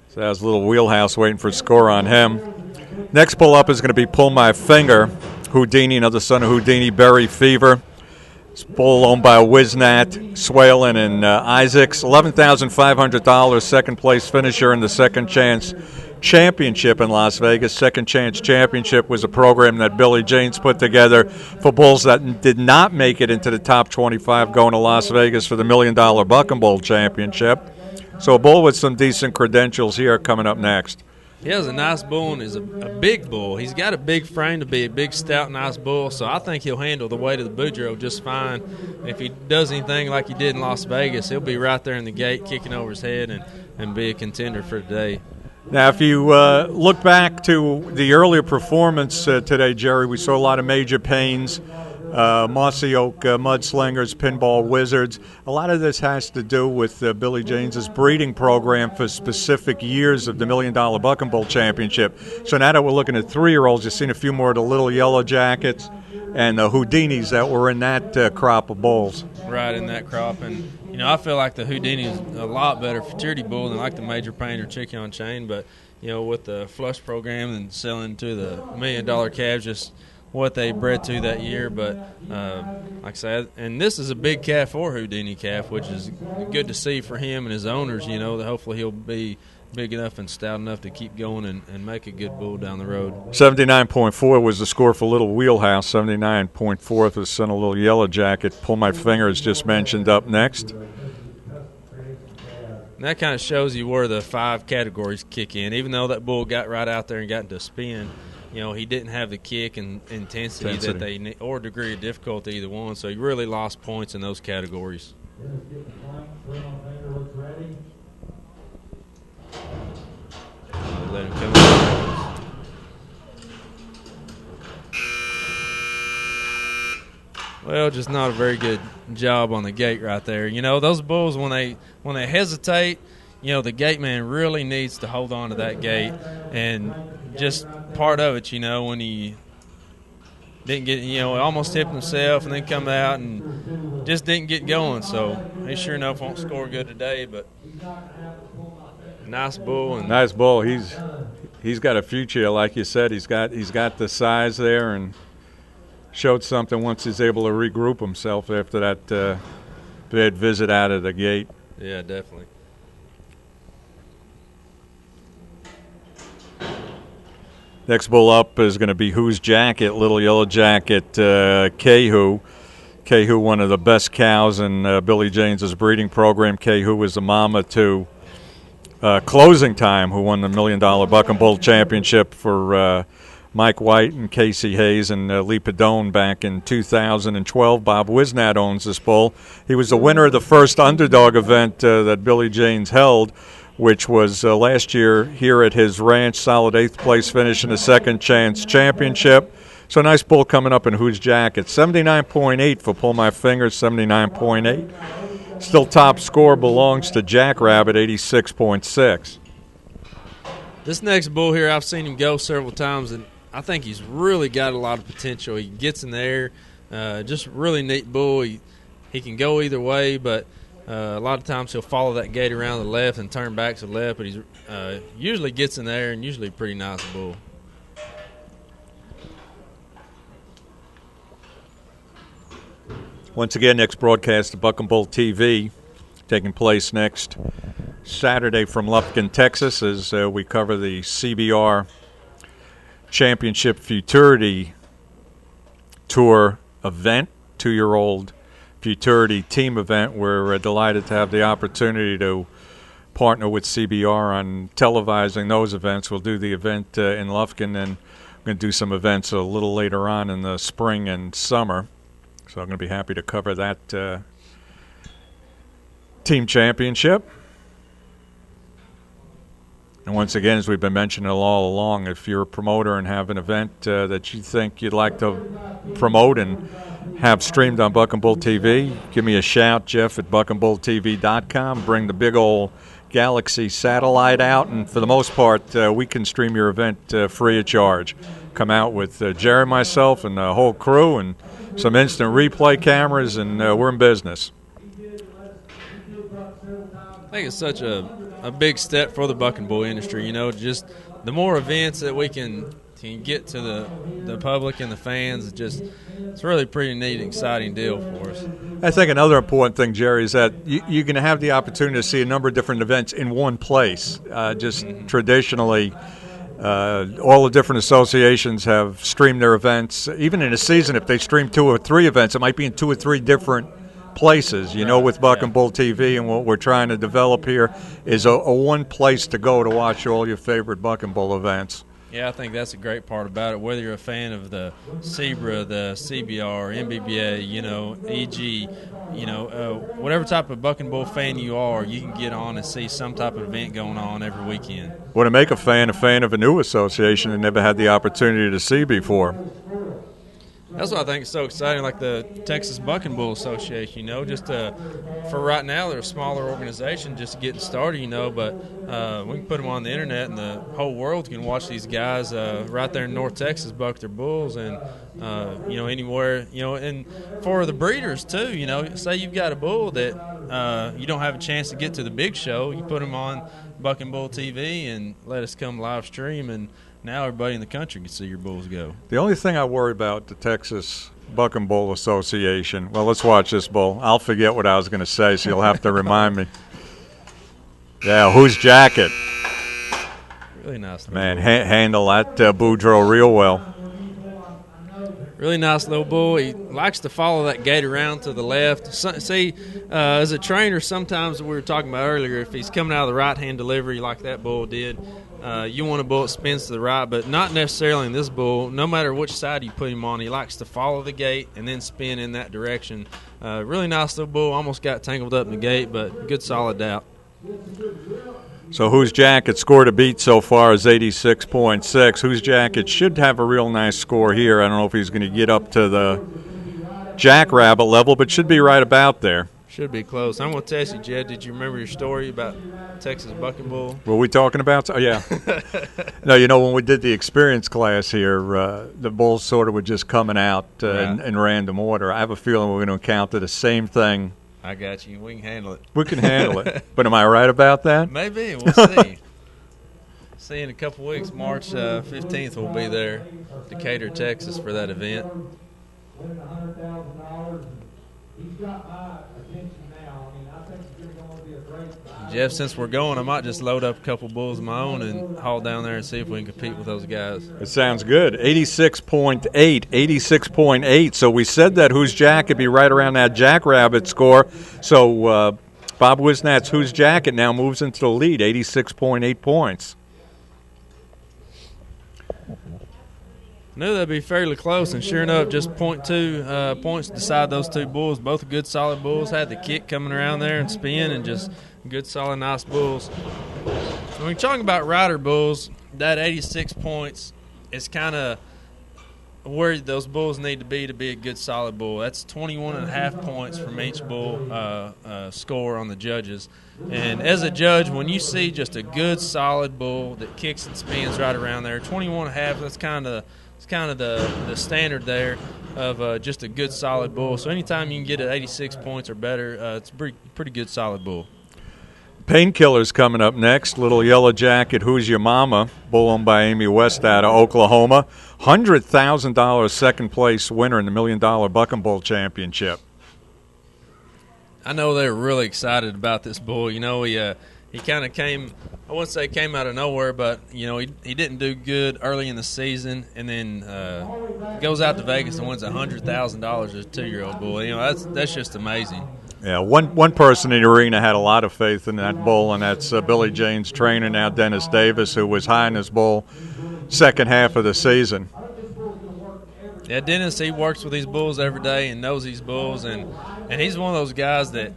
So that was a little wheelhouse waiting for a score on him. Next pull up is going to be Pull My Finger, Houdini, another son of Houdini, Berry Fever. It's bull owned by Wiznat, Swalen, and Isaacs. $11,500, second place finisher in the Second Chance Championship in Las Vegas. Second Chance Championship was a program that Billy James put together for bulls that did not make it into the top 25 going to Las Vegas for the $1 Million Buck and Bull Championship. So a bull with some decent credentials here coming up next. He has a nice bull and is a big bull. He's got a big frame to be a big, stout, nice bull, so I think he'll handle the weight of the Boudreaux just fine. If he does anything like he did in Las Vegas, he'll be right there in the gate kicking over his head and be a contender for today. Now, if you look back to the earlier performance today, Jerry, we saw a lot of Major Paynes, Mossy Oak Mudslingers, Pinball Wizards. A lot of this has to do with Billy James's breeding program for specific years of the $1 Million Buck and Bull Championship. So now that we're looking at 3-year-olds, you've seen a few more of the Little Yellow Jackets and the Houdinis that were in that crop of bulls. Right, in that crop. And, I feel like the Houdini is a lot better futurity bull than like the Major Payne or Chicken on Chain. But, with the flush program and selling to the $1 Million calves, just what they bred to that year. But like I said, and this is a big calf for Houdini calf, which is good to see for him and his owners, that hopefully he'll be big enough and stout enough to keep going and make a good bull down the road. 79.4 was the score for Little Wheelhouse. 79.4 for the son of Little Yellow Jacket. Pull My Finger is just mentioned up next. And that kind of shows you where the 5 categories kick in. Even though that bull got right out there and got into spin, he didn't have the kick and intensity that they need, or degree of difficulty, either one. So he really lost points in those categories. Let him come in. Well, just not a very good job on the gate right there. Those bulls, when they hesitate, the gate man really needs to hold on to that gate. And just part of it, when he didn't get, almost tipped himself and then come out and just didn't get going. So he sure enough won't score good today, but nice bull. Nice bull. He's got a future, like you said. He's got the size there and showed something once he's able to regroup himself after that bad visit out of the gate. Yeah, definitely. Next bull up is going to be Who's Jacket, Little Yellow Jacket, Kehu. Kehu, one of the best cows in Billy James's breeding program. Kehu was the mama to Closing Time, who won the $1 Million Buck and Bull Championship for Mike White and Casey Hayes and Lee Padone back in 2012. Bob Wiznat owns this bull. He was the winner of the first underdog event that Billy James held, which was last year here at his ranch. Solid 8th place finish in the Second Chance Championship. So nice bull coming up in Who's Jacket. 79.8 for Pull My Finger, 79.8. Still top score belongs to Jackrabbit, 86.6. This next bull here, I've seen him go several times, and I think he's really got a lot of potential. He gets in there, just really neat bull. He can go either way, but a lot of times he'll follow that gate around the left and turn back to the left, but he usually gets in there and usually a pretty nice bull. Once again, next broadcast of Buck and Bull TV taking place next Saturday from Lufkin, Texas, as we cover the CBR Championship Futurity Tour event, 2-year-old Futurity team event. We're delighted to have the opportunity to partner with CBR on televising those events. We'll do the event in Lufkin, and we're going to do some events a little later on in the spring and summer. So I'm going to be happy to cover that team championship. And once again, as we've been mentioning all along, if you're a promoter and have an event that you think you'd like to promote and have streamed on Buck and Bull TV, give me a shout, Jeff at buckandbulltv.com. Bring the big old Galaxy satellite out, and for the most part, we can stream your event free of charge. Come out with Jerry, myself, and the whole crew, and some instant replay cameras, and we're in business. I think it's such a big step for the Buck and Bull industry. You know, just the more events that we can get to the public and the fans, it's really a pretty neat, exciting deal for us. I think another important thing, Jerry, is that you're going to have the opportunity to see a number of different events in one place. Traditionally, all the different associations have streamed their events. Even in a season, if they stream 2 or 3 events, it might be in 2 or 3 different places. You know, with Buck and Bull TV, and what we're trying to develop here is a one place to go to watch all your favorite Buck and Bull events. Yeah, I think that's a great part about it. Whether you're a fan of the SEBRA, the CBR, MBBA, you know, EG, you know, whatever type of Buck and Bull fan you are, you can get on and see some type of event going on every weekend. What to make a fan of a new association they never had the opportunity to see before. That's what I think is so exciting, like the Texas Buck and Bull Association, you know, just for right now they're a smaller organization just getting started, you know, but we can put them on the internet and the whole world can watch these guys right there in North Texas buck their bulls and, you know, anywhere, you know, and for the breeders too, you know, say you've got a bull that you don't have a chance to get to the big show, you put them on Buck and Bull TV and let us come live stream, and now everybody in the country can see your bulls go. The only thing I worry about the Texas Buck and Bull Association, well, let's watch this bull. I'll forget what I was going to say, so you'll have to remind me. Yeah, whose jacket? Really nice. Man, handle that Boudreaux real well. Really nice little bull. He likes to follow that gate around to the left. See, as a trainer, sometimes we were talking about earlier, if he's coming out of the right-hand delivery like that bull did, you want a bull that spins to the right, but not necessarily in this bull. No matter which side you put him on, he likes to follow the gate and then spin in that direction. Really nice little bull. Almost got tangled up in the gate, but good solid out. So Who's Jacket score to beat so far is 86.6. Who's Jacket should have a real nice score here. I don't know if he's going to get up to the Jackrabbit level, but should be right about there. Should be close. I'm going to test you, Jed. Did you remember your story about Texas Buck and Bull? Were we talking about? Oh, yeah. No, you know, when we did the experience class here, the bulls sort of were just coming out in random order. I have a feeling we're going to encounter the same thing. I got you. We can handle it. We can handle it. But am I right about that? Maybe. We'll see. See in a couple weeks. March 15th we'll be there, Decatur, Texas, for that event. Jeff, since we're going, I might just load up a couple bulls of my own and haul down there and see if we can compete with those guys. It sounds good. 86.8. So we said that Who's Jack could be right around that Jackrabbit score. So Bob Wisnat's Who's Jacket now moves into the lead, 86.8 points. Knew that'd be fairly close, and sure enough, just 0.2 points to decide those two bulls. Both good, solid bulls. Had the kick coming around there and spin, and just good, solid, nice bulls. When you're talking about rider bulls, that 86 points is kind of where those bulls need to be a good, solid bull. That's 21.5 points from each bull score on the judges. And as a judge, when you see just a good, solid bull that kicks and spins right around there, 21.5, that's kind of the standard there of just a good, solid bull. So anytime you can get it 86 points or better, it's a pretty good, solid bull. Painkillers coming up next. Little Yellow Jacket, Who's Your Mama? Bull owned by Amy West out of Oklahoma. $100,000 second place winner in the $1 Million Buck and Bull Championship. I know they were really excited about this bull. You know, he kind of came, I wouldn't say came out of nowhere, but, you know, he didn't do good early in the season, and then goes out to Vegas and wins $100,000 as a 2-year-old bull. You know, that's just amazing. Yeah, one person in the arena had a lot of faith in that bull, and that's Billy Jane's trainer now, Dennis Davis, who was high in his bull second half of the season. Yeah, Dennis, he works with these bulls every day and knows these bulls, and he's one of those guys that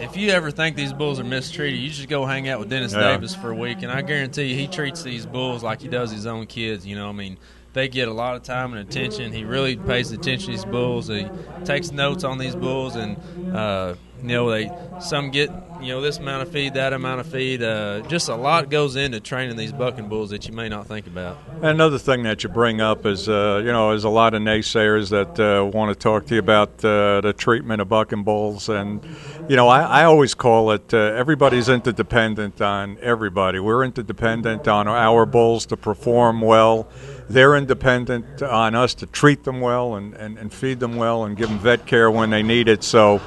if you ever think these bulls are mistreated, you just go hang out with Dennis Davis for a week, and I guarantee you he treats these bulls like he does his own kids. You know, I mean, they get a lot of time and attention. He really pays attention to these bulls. He takes notes on these bulls, and you know, some get, you know, this amount of feed, that amount of feed. Just a lot goes into training these bucking bulls that you may not think about. Another thing that you bring up is, you know, there's a lot of naysayers that want to talk to you about the treatment of bucking bulls. And, you know, I always call it everybody's interdependent on everybody. We're interdependent on our bulls to perform well. They're independent on us to treat them well and feed them well and give them vet care when they need it. So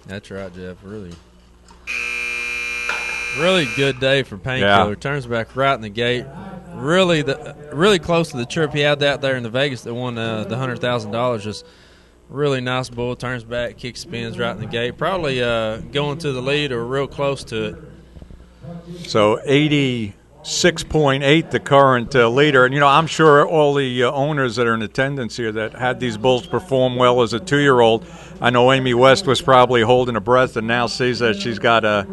that's right, Jeff. Really good day for Painkiller. Yeah. Turns back right in the gate. Really close to the trip he had out there in the Vegas that won the $100,000. Just really nice bull. Turns back, kick spins right in the gate. Probably going to the lead or real close to it. So 86.8, the current leader. And, you know, I'm sure all the owners that are in attendance here that had these bulls perform well as a 2-year-old, I know Amy West was probably holding her breath and now sees that she's got a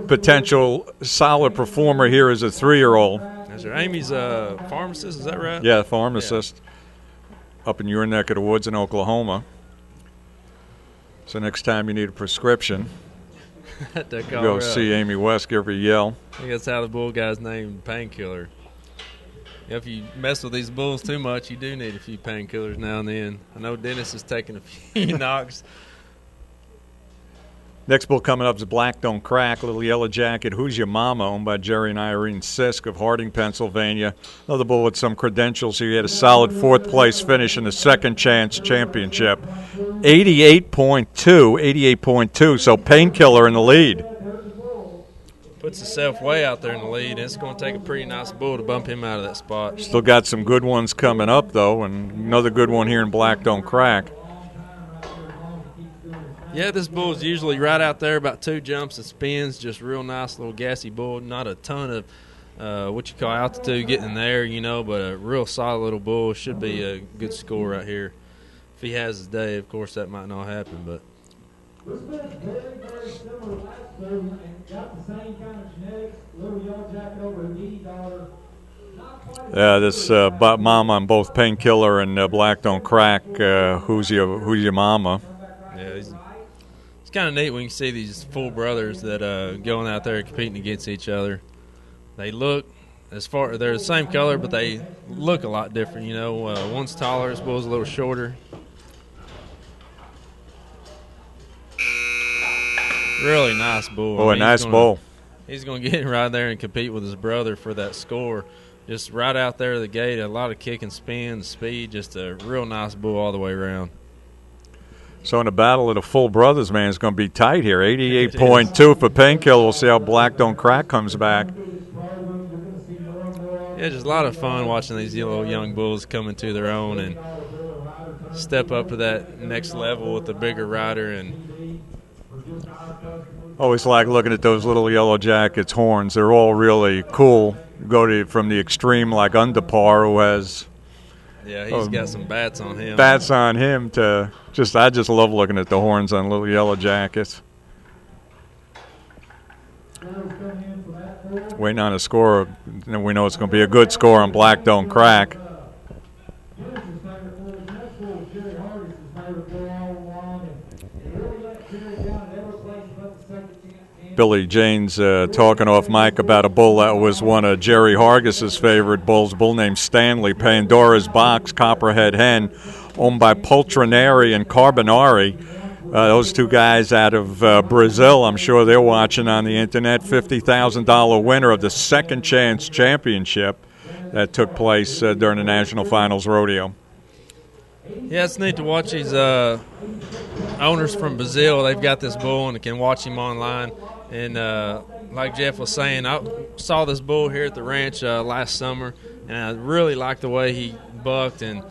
potential solid performer here as a 3-year-old. Amy's a pharmacist, is that right? Yeah, pharmacist. Yeah. Up in your neck of the woods in Oklahoma. So next time you need a prescription, go see Amy West, give her a yell. I think that's how the bull guy's named, Painkiller. If you mess with these bulls too much, you do need a few painkillers now and then. I know Dennis is taking a few knocks. Next bull coming up is Black Don't Crack, Little Yellow Jacket, Who's Your Mama, owned by Jerry and Irene Sisk of Harding, Pennsylvania. Another bull with some credentials. He had a solid 4th-place finish in the Second Chance Championship. 88.2, so Painkiller in the lead. Puts himself way out there in the lead. It's going to take a pretty nice bull to bump him out of that spot. Still got some good ones coming up, though, and another good one here in Black Don't Crack. Yeah, this bull's usually right out there, about 2 jumps and spins, just real nice little gassy bull. Not a ton of what you call altitude getting in there, you know, but a real solid little bull. Should be a good score right here. If he has his day, of course, that might not happen, but. This bit's very, very similar to last two and got the same kind of genetics. Little Yellow Jacket over $80. Yeah, this mom on both Painkiller and Black Don't Crack. Who's your mama? Yeah, it's kind of neat when you see these full brothers that going out there competing against each other. They look they're the same color, but they look a lot different. You know, one's taller, this bull's a little shorter. Really nice bull. Oh, a nice bull. He's going to get right there and compete with his brother for that score. Just right out there at the gate, a lot of kick and spin, speed, just a real nice bull all the way around. So in the battle of the full brothers, man, it's going to be tight here. 88.2 for Painkiller. We'll see how Black Don't Crack comes back. Yeah, just a lot of fun watching these little young bulls come into their own and step up to that next level with the bigger rider. And always like looking at those Little Yellow Jackets horns. They're all really cool. From the extreme like Underpar, who has he's got some bats on him. Bats on him I just love looking at the horns on Little Yellow Jackets. Waiting on a score, and we know it's going to be a good score on Black Don't Crack. Billy Jane's talking off mic about a bull that was one of Jerry Hargis's favorite bulls, a bull named Stanley, Pandora's Box, Copperhead Hen, owned by Poltronari and Carbonari. Those two guys out of Brazil, I'm sure they're watching on the internet. $50,000 winner of the Second Chance Championship that took place during the National Finals Rodeo. Yeah, it's neat to watch these owners from Brazil, they've got this bull and can watch him online. And like Jeff was saying, I saw this bull here at the ranch last summer, and I really liked the way he bucked and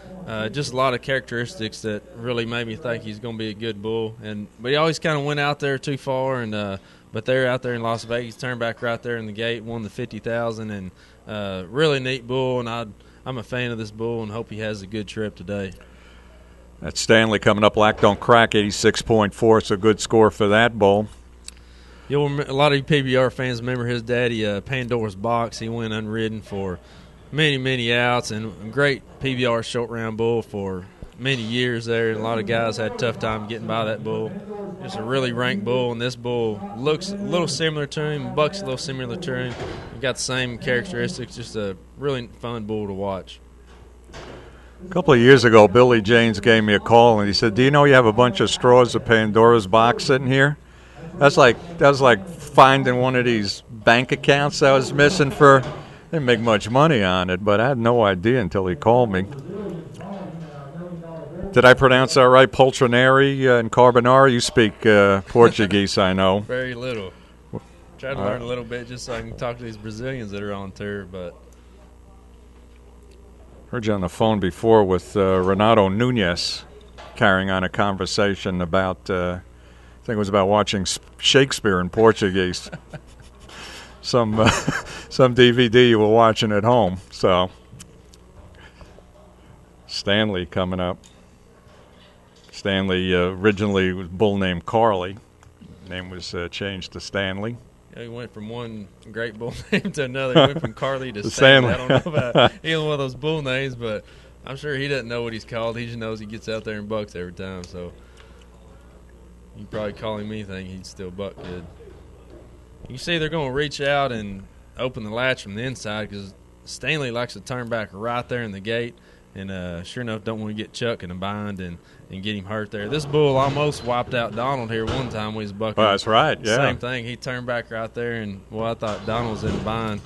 just a lot of characteristics that really made me think he's going to be a good bull. But he always kind of went out there too far, and but they're out there in Las Vegas, turned back right there in the gate, won the $50,000, and really neat bull. And I'm a fan of this bull and hope he has a good trip today. That's Stanley coming up. Black Don't Crack, 86.4. It's a good score for that bull. A lot of you PBR fans remember his daddy, Pandora's Box. He went unridden for many, many outs, and a great PBR short round bull for many years there. And a lot of guys had a tough time getting by that bull. It's a really ranked bull, and this bull looks a little similar to him, bucks a little similar to him. He's got the same characteristics, just a really fun bull to watch. A couple of years ago, Billy James gave me a call, and he said, "Do you know you have a bunch of straws of Pandora's Box sitting here?" That was like finding one of these bank accounts I was missing for. Didn't make much money on it, but I had no idea until he called me. Did I pronounce that right? Poltroneri and Carbonara? You speak Portuguese, I know. Very little. Try to learn a little bit just so I can talk to these Brazilians that are on tour, but. Heard you on the phone before with Renato Nunez carrying on a conversation about, I think it was about watching Shakespeare in Portuguese. some DVD you were watching at home. So, Stanley coming up. Stanley originally was a bull named Carly. Name was changed to Stanley. Yeah, he went from one great bull name to another. He went from Carly to Stanley. I don't know about either one of those bull names, but I'm sure he doesn't know what he's called. He just knows he gets out there and bucks every time. So you probably call him anything, he'd still buck good. You see they're going to reach out and open the latch from the inside because Stanley likes to turn back right there in the gate. And sure enough, don't want to get Chuck in a bind and get him hurt there. This bull almost wiped out Donald here one time when he was bucking. Oh, that's right, yeah. Same thing. He turned back right there, and, I thought Donald was in a bind.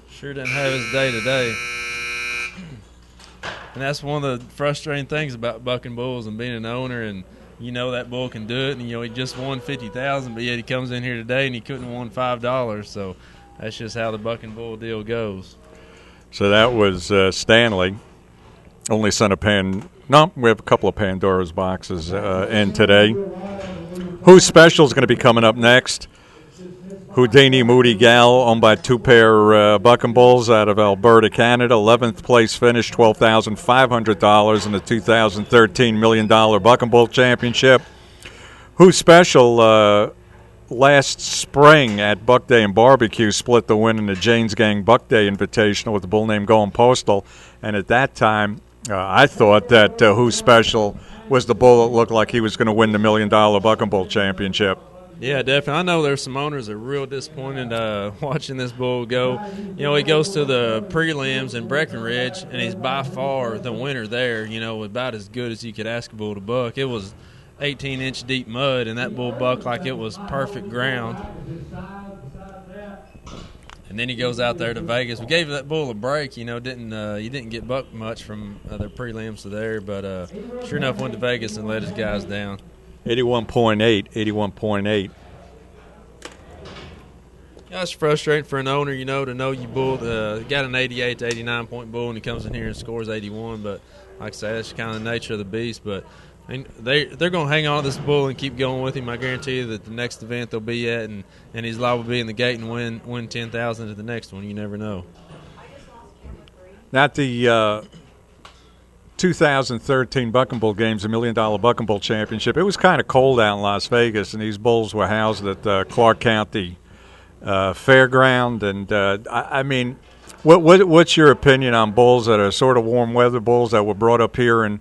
Sure didn't have his day today. And that's one of the frustrating things about bucking bulls and being an owner, and that bull can do it, and he just won $50,000, but yet he comes in here today and he couldn't have won $5. So that's just how the bucking bull deal goes. So that was Stanley. Only son of we have a couple of Pandora's boxes in today. Who's Special is going to be coming up next. Houdini Moody Gal, owned by two pair bucking bulls out of Alberta, Canada. 11th place finish, $12,500 in the 2013 $1 million Bucking Bull Championship. Who's Special last spring at Buck Day and Barbecue split the win in the Jane's Gang Buck Day Invitational with the bull named Going Postal. And at that time, I thought that Who's Special was the bull that looked like he was going to win the $1 million Bucking Bull Championship. Yeah, definitely. I know there's some owners that are real disappointed watching this bull go. He goes to the prelims in Breckenridge, and he's by far the winner there, about as good as you could ask a bull to buck. It was 18-inch deep mud, and that bull bucked like it was perfect ground. And then he goes out there to Vegas. We gave that bull a break, you didn't get bucked much from their prelims to there, but sure enough went to Vegas and let his guys down. 81.8. Yeah, it's frustrating for an owner, to know you bull got an 88 to 89 point bull and he comes in here and scores 81. But like I say, that's kind of the nature of the beast. But they're going to hang on to this bull and keep going with him. I guarantee you that the next event they'll be at, and he's liable to be in the gate and win $10,000 at the next one. You never know. Not the 2013 Bucking Bull Games, the $1 million Bucking Bull Championship. It was kind of cold out in Las Vegas, and these bulls were housed at Clark County Fairground. And what's your opinion on bulls that are sort of warm weather bulls that were brought up here in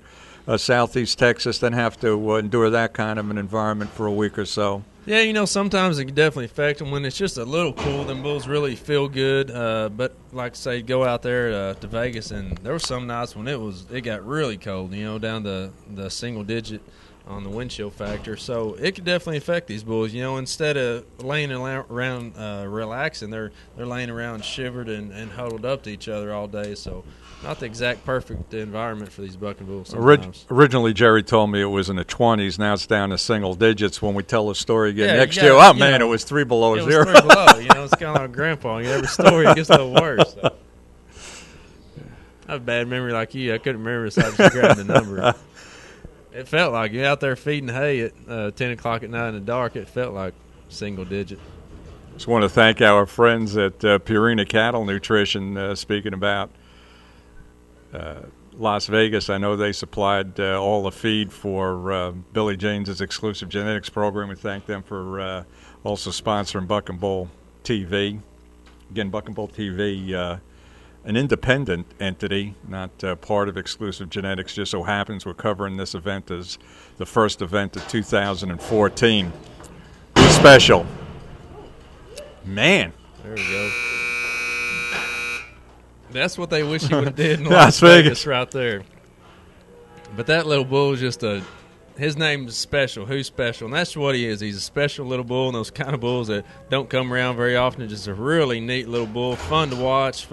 southeast Texas, then have to endure that kind of an environment for a week or so? Yeah, sometimes it can definitely affect them. When it's just a little cool, them bulls really feel good. But like I say, go out there to Vegas, and there were some nights when it got really cold, down the single digit on the windshield factor. So it could definitely affect these bulls. You know, instead of laying around relaxing, they're laying around shivered and huddled up to each other all day. So not the exact perfect environment for these bucking bulls sometimes. Originally, Jerry told me it was in the 20s. Now it's down to single digits. When we tell the story again Yeah, next you year, gotta- oh, man, you know, it was 3 below It was zero. 3 below. You know, it's kind of like grandpa. Every story gets a little worse. So. I have a bad memory like you. I couldn't remember, so I just grabbed the number. It felt like you're out there feeding hay at 10 o'clock at night in the dark. It felt like single digit. Just want to thank our friends at Purina Cattle Nutrition. Speaking about Las Vegas, I know they supplied all the feed for Billy James' exclusive genetics program. We thank them for also sponsoring Buck and Bull TV. Again, Buck and Bull TV, an independent entity, not part of exclusive genetics. Just so happens we're covering this event as the first event of 2014. Special. Man. There we go. That's what they wish you would have did in Las Las Vegas. Vegas right there. But that little bull is just his name is special. Who's special? And that's what he is. He's a special little bull, and those kind of bulls that don't come around very often. Just a really neat little bull. Fun to watch.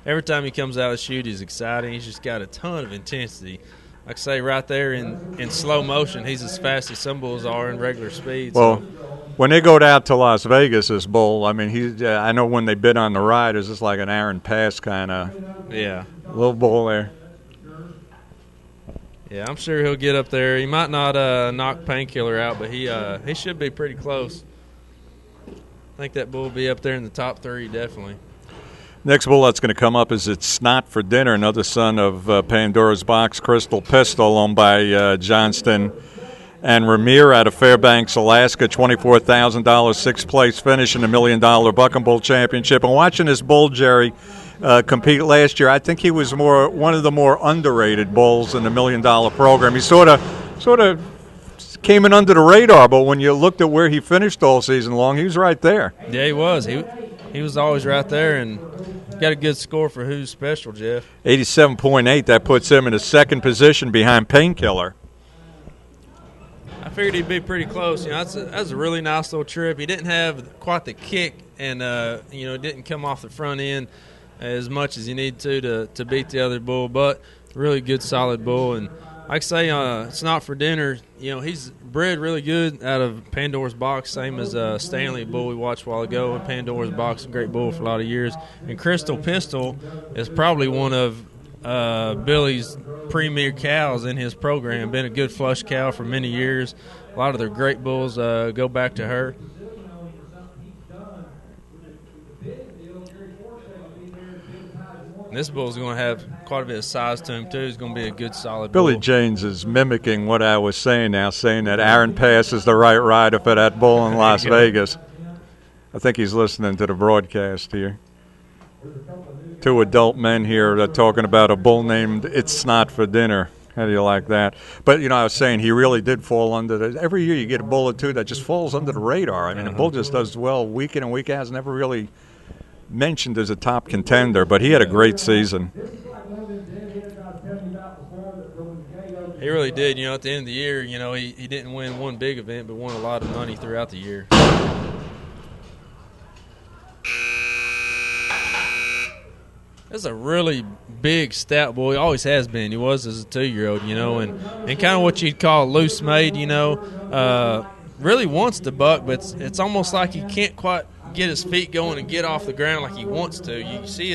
Every time he comes out of the chute, he's exciting. He's just got a ton of intensity. Like I say, right there in slow motion, he's as fast as some bulls are in regular speed. Well, when they go out to Las Vegas, this bull, I mean, I know when they bid on the ride, it's just like an Aaron Pass kind of little bull there. Yeah, I'm sure he'll get up there. He might not knock Painkiller out, but he should be pretty close. I think that bull will be up there in the top 3, definitely. Next bull that's going to come up is It's Snot for Dinner, another son of Pandora's Box, Crystal Pistol, owned by Johnston and Ramir out of Fairbanks, Alaska. $24,000 sixth-place finish in the $1 million Buck and Bull Championship. And watching this bull, Jerry, compete last year, I think he was one of the more underrated bulls in the $1 million program. He sort of came in under the radar, but when you looked at where he finished all season long, he was right there. Yeah, he was. He was always right there and got a good score for Who's Special, Jeff. 87.8. That puts him in the second position behind Painkiller. I figured he'd be pretty close. You know, that's a really nice little trip. He didn't have quite the kick, and didn't come off the front end as much as he needed to beat the other bull, but really good, solid bull. And like I say, It's Not for Dinner. You know, he's bred really good out of Pandora's Box, same as Stanley bull we watched a while ago. Pandora's Box, a great bull for a lot of years. And Crystal Pistol is probably one of Billy's premier cows in his program. Been a good flush cow for many years. A lot of their great bulls go back to her. And this bull's going to have quite a bit of size to him, too. He's going to be a good, solid Billy bull. James is mimicking what I was saying now, saying that Aaron Pass is the right rider for that bull in Las Vegas. I think he's listening to the broadcast here. 2 adult men here talking about a bull named It's Not for Dinner. How do you like that? But, I was saying he really did fall under the – every year you get a bull or two that just falls under the radar. I mean, the bull just does well week in and week out. Has never really mentioned as a top contender, but he had a great season. He really did. At the end of the year, he didn't win one big event, but won a lot of money throughout the year. That's a really big, stout boy. He always has been. He was as a 2-year-old, and kind of what you'd call loose made, really wants to buck, but it's almost like he can't quite get his feet going and get off the ground like he wants to. You see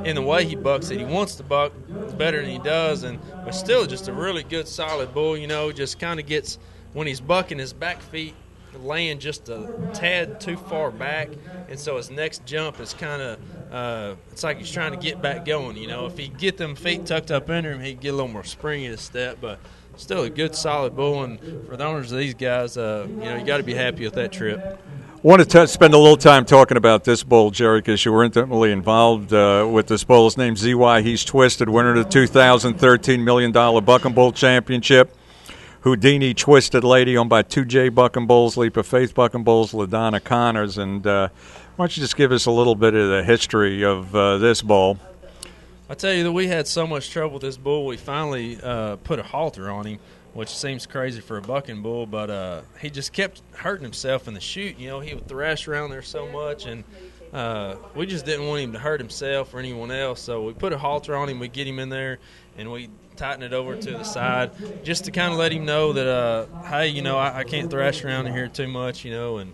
in the way he bucks it. He wants to buck better than he does, but still just a really good, solid bull, just kind of gets, when he's bucking, his back feet laying just a tad too far back, and so his next jump is kind of it's like he's trying to get back going. If he get them feet tucked up under him, he'd get a little more spring in his step, but still a good, solid bull. And for the owners of these guys, you got to be happy with that trip. I want to spend a little time talking about this bull, Jerry, because you were intimately involved with this bull. His name's ZY. He's Twisted, winner of the 2013 $1 million Buck and Bull Championship. Houdini Twisted Lady, owned by 2J Buck and Bulls, Leap of Faith Buck and Bulls, LaDonna Connors. And why don't you just give us a little bit of the history of this bull? I tell you that we had so much trouble with this bull, we finally put a halter on him. which seems crazy for a bucking bull, but he just kept hurting himself in the chute. You know, he would thrash around there so much, and we just didn't want him to hurt himself or anyone else. So we put a halter on him, we get him in there, and we tighten it over to the side just to kind of let him know that, hey, you know, I can't thrash around in here too much, you know. And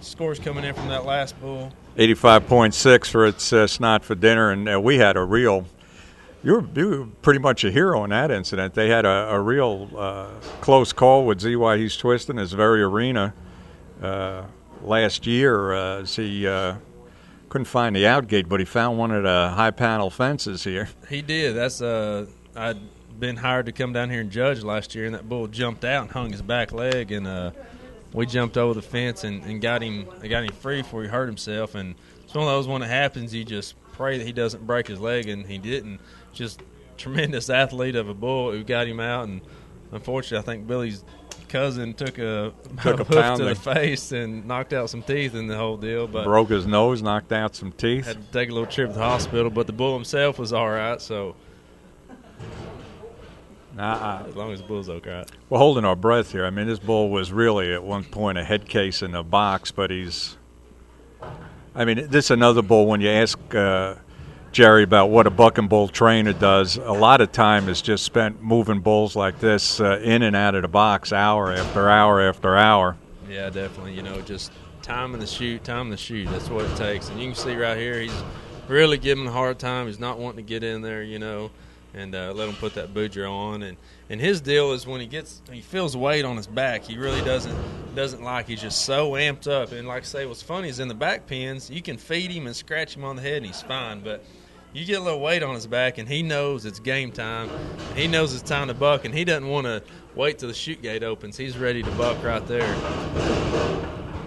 scores coming in from that last bull. 85.6 for its snot for dinner, and we had a real. You were pretty much a hero in that incident. They had a real close call with ZY He's Twisting his very arena last year as he couldn't find the outgate, but he found one of the high panel fences here. He did. That's I'd been hired to come down here and judge last year, and that bull jumped out and hung his back leg, and we jumped over the fence and got him free before he hurt himself. And it's one of those, when it happens, you just pray that he doesn't break his leg, and he didn't. Just tremendous athlete of a bull who got him out, and unfortunately I think Billy's cousin took a hoof to the face and knocked out some teeth in the whole deal. But broke his nose, knocked out some teeth. Had to take a little trip to the hospital, but the bull himself was all right, so as long as the bull's okay. We're holding our breath here. I mean, this bull was really at one point a head case in a box, but this is another bull. When you ask Jerry about what a bucking bull trainer does, a lot of time is just spent moving bulls like this in and out of the box hour after hour after hour. Yeah, definitely. You know, just time in the chute. That's what it takes. And you can see right here, he's really giving him a hard time. He's not wanting to get in there, you know, and let him put that Boudreaux on. And his deal is when he feels weight on his back, he really doesn't like. He's just so amped up. And like I say, what's funny is in the back pens, you can feed him and scratch him on the head and he's fine. But you get a little weight on his back, and he knows it's game time. And he knows it's time to buck, and he doesn't want to wait till the chute gate opens. He's ready to buck right there.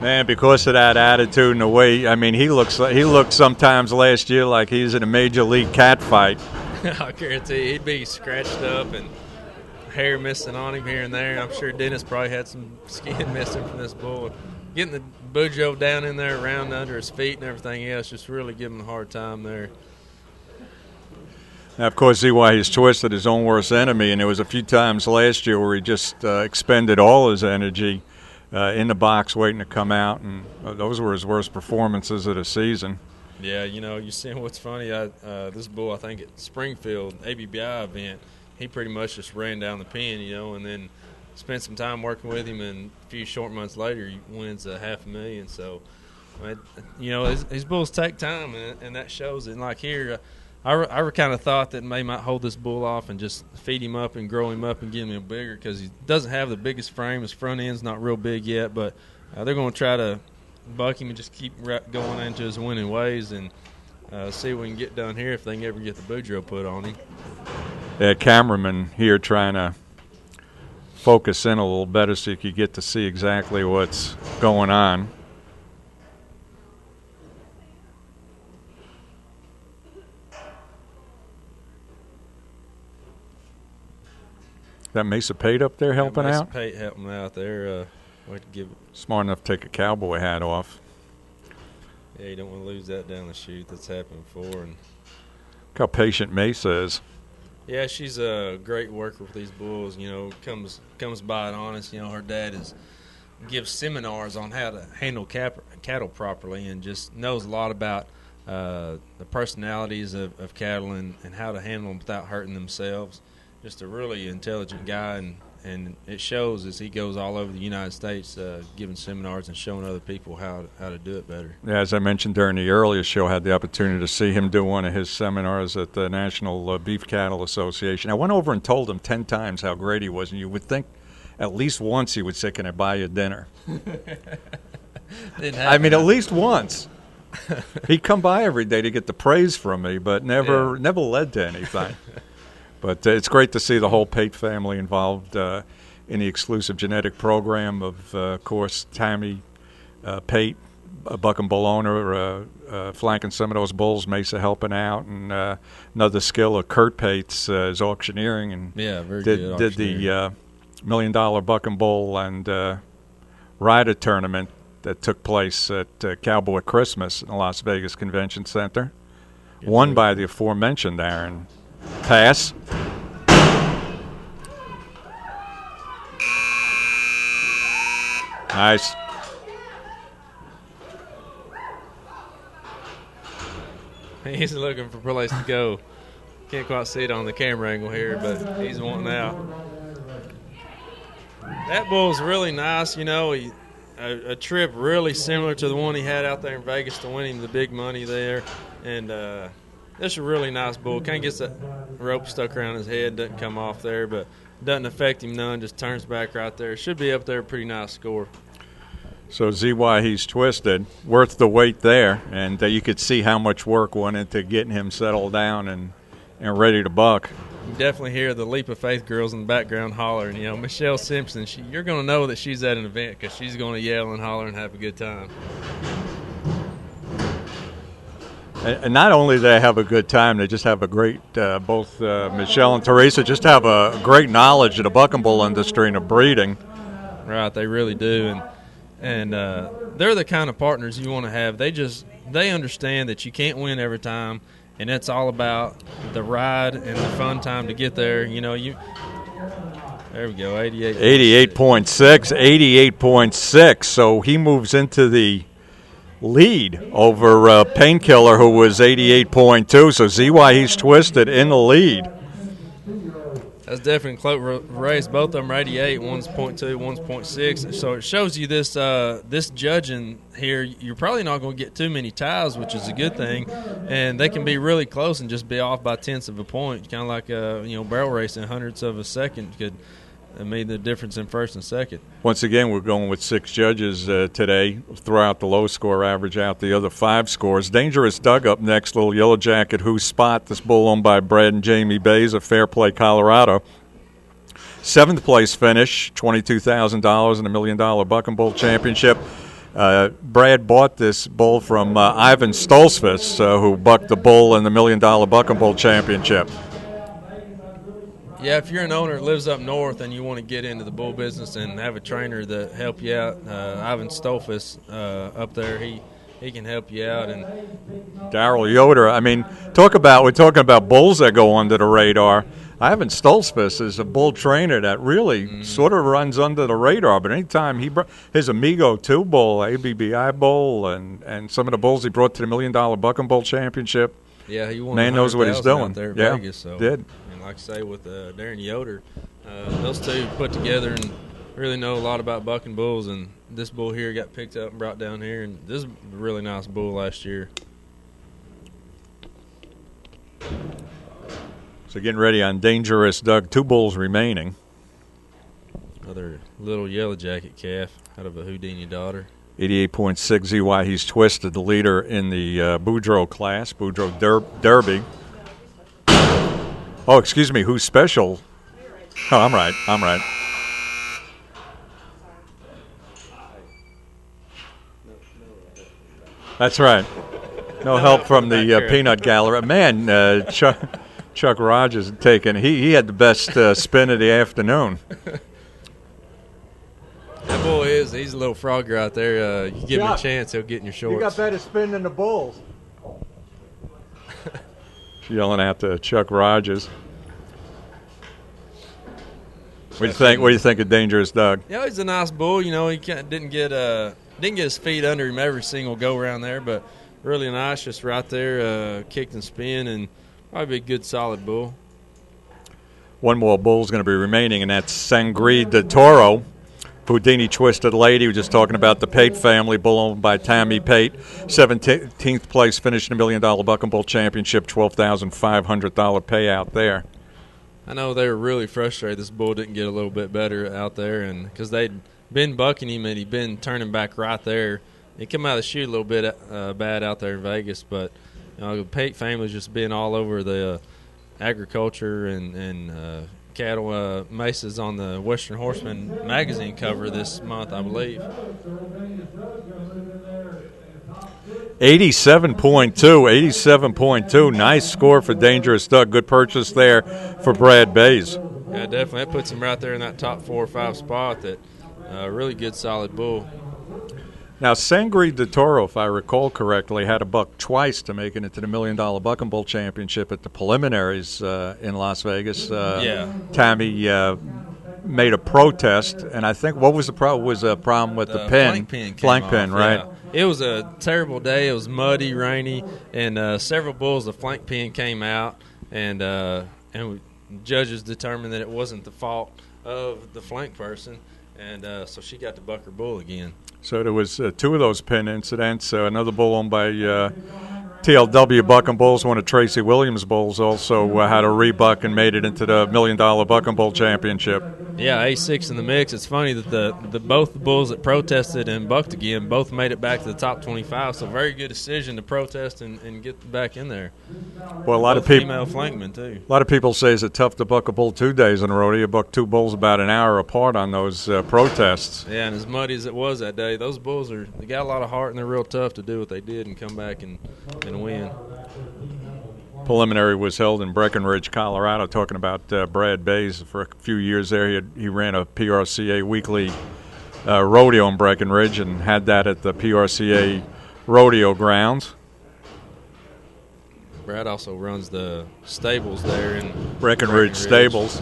Man, because of that attitude and the way, I mean, he looked sometimes last year like he's in a major league cat fight. I guarantee you, he'd be scratched up and hair missing on him here and there. I'm sure Dennis probably had some skin missing from this bull. Getting the Boudreaux down in there, around under his feet and everything else, just really giving him a hard time there. Now, of course, ZY He's Twisted his own worst enemy, and there was a few times last year where he just expended all his energy in the box waiting to come out, and those were his worst performances of the season. Yeah, you know, you're seeing what's funny. This bull, I think at Springfield ABBI event, he pretty much just ran down the pen, you know, and then spent some time working with him, and a few short months later he wins $500,000. So, you know, his bulls take time, and that shows it. And like here, I kind of thought that May might hold this bull off and just feed him up and grow him up and get him bigger, because he doesn't have the biggest frame. His front end's not real big yet, but they're going to try to buck him and just keep going into his winning ways and see what we can get done here if they can ever get the Boudreaux put on him. Yeah, cameraman here trying to focus in a little better so you could get to see exactly what's going on. That Mesa Pate up there helping out? Mesa Pate helping out there. Smart enough to take a cowboy hat off. Yeah, you don't want to lose that down the chute. That's happened before. And look how patient Mesa is. Yeah, she's a great worker with these bulls. You know, comes by it honest. You know, her dad gives seminars on how to handle cattle properly, and just knows a lot about the personalities of cattle and how to handle them without hurting themselves. Just a really intelligent guy, and it shows as he goes all over the United States giving seminars and showing other people how to do it better. Yeah, as I mentioned during the earlier show, I had the opportunity to see him do one of his seminars at the National Beef Cattle Association. I went over and told him 10 times how great he was, and you would think at least once he would say, "Can I buy you dinner?" I mean, at least once. He'd come by every day to get the praise from me, but never led to anything. But it's great to see the whole Pate family involved in the exclusive genetic program of course, Tammy Pate, a bucking bull owner, flanking some of those bulls, Mesa helping out, and another skill of Kurt Pate's is auctioneering, and did the $1 million bucking bull and rider tournament that took place at Cowboy Christmas in the Las Vegas Convention Center, won by the aforementioned Aaron Pass. Nice. He's looking for a place to go. Can't quite see it on the camera angle here, but he's wanting out. That bull's really nice. You know, a trip really similar to the one he had out there in Vegas to win him the big money there. And this is a really nice bull. Kind of gets that rope stuck around his head, doesn't come off there, but doesn't affect him none, just turns back right there. Should be up there, pretty nice score. So ZY, he's twisted, worth the wait there, and you could see how much work went into getting him settled down and ready to buck. You definitely hear the Leap of Faith girls in the background hollering. You know, Michelle Simpson, you're going to know that she's at an event because she's going to yell and holler and have a good time. And not only do they have a good time, they just have a great, both Michelle and Teresa just have a great knowledge of the buck and bull industry and of breeding. Right, they really do. And they're the kind of partners you want to have. They understand that you can't win every time, and it's all about the ride and the fun time to get there. You know, there we go, 88.6. 88.6. So he moves into the lead over Painkiller, who was 88.2. So ZY, he's twisted in the lead. That's definitely a close race. Both of them are 88. One's 0.2, one's 0.6. So it shows you this this judging here, you're probably not going to get too many ties, which is a good thing. And they can be really close and just be off by tenths of a point, kind of like barrel racing, hundredths of a second could made the difference in first and second. Once again, we're going with 6 judges today. Throw out the low score, average out the other 5 scores. Dangerous Doug up next, little yellow jacket. Who's Spot? This bull owned by Brad and Jamie Bays of Fairplay, Colorado. 7th place finish, $22,000 in $1 million Buck and Bull Championship. Brad bought this bull from Ivan Stolzfus, who bucked the bull in the $1 million Buck and Bull Championship. Yeah, if you're an owner that lives up north and you want to get into the bull business and have a trainer that help you out, Ivan Stolzfus up there, he can help you out. And Daryl Yoder, I mean, we're talking about bulls that go under the radar. Ivan Stolzfus is a bull trainer that really sort of runs under the radar, but anytime his Amigo 2 bull, ABBI bull, and some of the bulls he brought to the $1 million Buck and Bull Championship, yeah, he won. Man knows what he's doing. Out there in yeah, Vegas, so. Did. Like I say, with Darren Yoder, those two put together and really know a lot about bucking bulls. And this bull here got picked up and brought down here, and this is a really nice bull last year. So getting ready on Dangerous Doug. 2 bulls remaining. Another little yellow jacket calf out of a Houdini daughter. 88.6 ZY. He's twisted, the leader in the Boudreaux class, Boudreaux Derby. Oh, excuse me, Who's Special? Oh, I'm right. That's right. No help from the peanut gallery. Man, Chuck Rogers taking. He had the best spin of the afternoon. That bull he's a little frogger out there. You give him a chance, he'll get in your shorts. You got better spin than the bulls. Yelling out to Chuck Rogers. What do you think of Dangerous Doug? Yeah, he's a nice bull. You know, he didn't get his feet under him every single go around there, but really nice, just right there, kicked and spin, and probably a good solid bull. One more bull's going to be remaining, and that's Sangre de Toro. Houdini Twisted Lady. We're just talking about the Pate family, bull owned by Tammy Pate. 17th place, finished in $1 million Buck and Bull Championship, $12,500 payout there. I know they were really frustrated this bull didn't get a little bit better out there, and because they'd been bucking him and he'd been turning back right there. He come out of the chute a little bit bad out there in Vegas, but the Pate family's just been all over the agriculture and cattle mesas on the Western Horseman magazine cover this month, I believe. 87.2. Nice score for Dangerous Doug. Good purchase there for Brad Bays. Yeah, definitely. That puts him right there in that top 4 or 5 spot. That really good, solid bull. Now, Sangre de Toro, if I recall correctly, had a buck twice to make it into the $1 million Buck and Bull Championship at the preliminaries in Las Vegas. Yeah. Tammy made a protest, and I think what was the problem? Was a problem with the pin, flank pin, flank pin, right? Yeah. It was a terrible day. It was muddy, rainy, and several bulls. The flank pin came out, and judges determined that it wasn't the fault of the flank person, and so she got to buck her bull again. So there was two of those pin incidents. Another bull owned by TLW Bucking Bulls, one of Tracy Williams' bulls, also had a rebuck and made it into the $1 million Bucking Bull Championship. Yeah, A6 in the mix. It's funny that both the bulls that protested and bucked again both made it back to the top 25. So very good decision to protest and get back in there. Well, a lot both of people, female flankmen too. A lot of people say it's tough to buck a bull 2 days in a row. You buck two bulls about an hour apart on those protests. Yeah, and as muddy as it was that day, those bulls they got a lot of heart and they're real tough to do what they did and come back and win. Preliminary was held in Breckenridge, Colorado. Talking about Brad Bays for a few years there, he ran a PRCA weekly rodeo in Breckenridge and had that at the PRCA rodeo grounds. Brad also runs the stables there in Breckenridge Stables.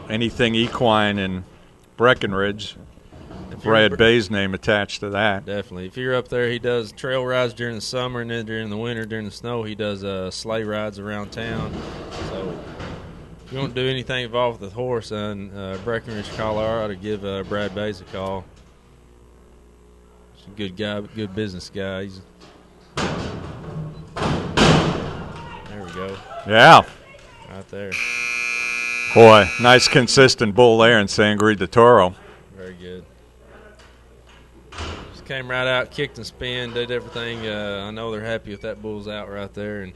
Anything equine in Breckenridge, Brad Bay's name attached to that. Definitely. If you're up there, he does trail rides during the summer, and then during the winter, during the snow, he does sleigh rides around town. So if you want to do anything involved with the horse in Breckenridge, Colorado, give Brad Bays a call. He's a good guy, good business guy. There we go. Yeah. Right there. Boy, nice consistent bull there in Sangre de Toro. Very good. Just came right out, kicked and spin, did everything. I know they're happy with that bull's out right there, and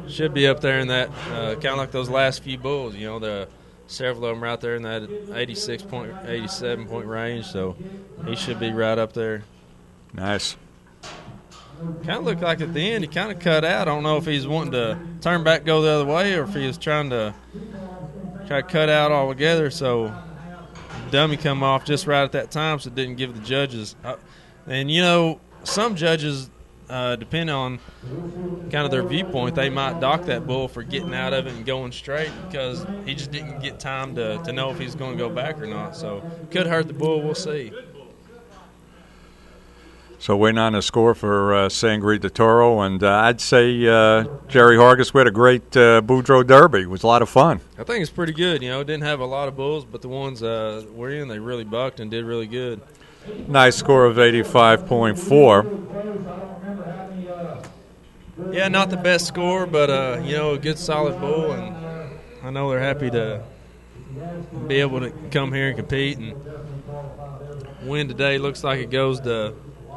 should be up there in that kind of like those last few bulls. You know, several of them right there in that 87 point range. So he should be right up there. Nice. Kind of looked like at the end he kind of cut out. I don't know if he's wanting to turn back, go the other way, or if he was trying to cut out altogether. So dummy come off just right at that time, so it didn't give the judges. And, you know, some judges, depending on kind of their viewpoint, they might dock that bull for getting out of it and going straight because he just didn't get time to know if he's going to go back or not. So could hurt the bull. We'll see. So waiting on a score for Sangre de Toro, and I'd say Jerry Hargis, we had a great Boudreaux Derby. It was a lot of fun. I think it's pretty good. You know, didn't have a lot of bulls, but the ones we're in, they really bucked and did really good. Nice score of 85.4. Yeah, not the best score, but, you know, a good solid bull, and I know they're happy to be able to come here and compete and win today. Looks like it goes to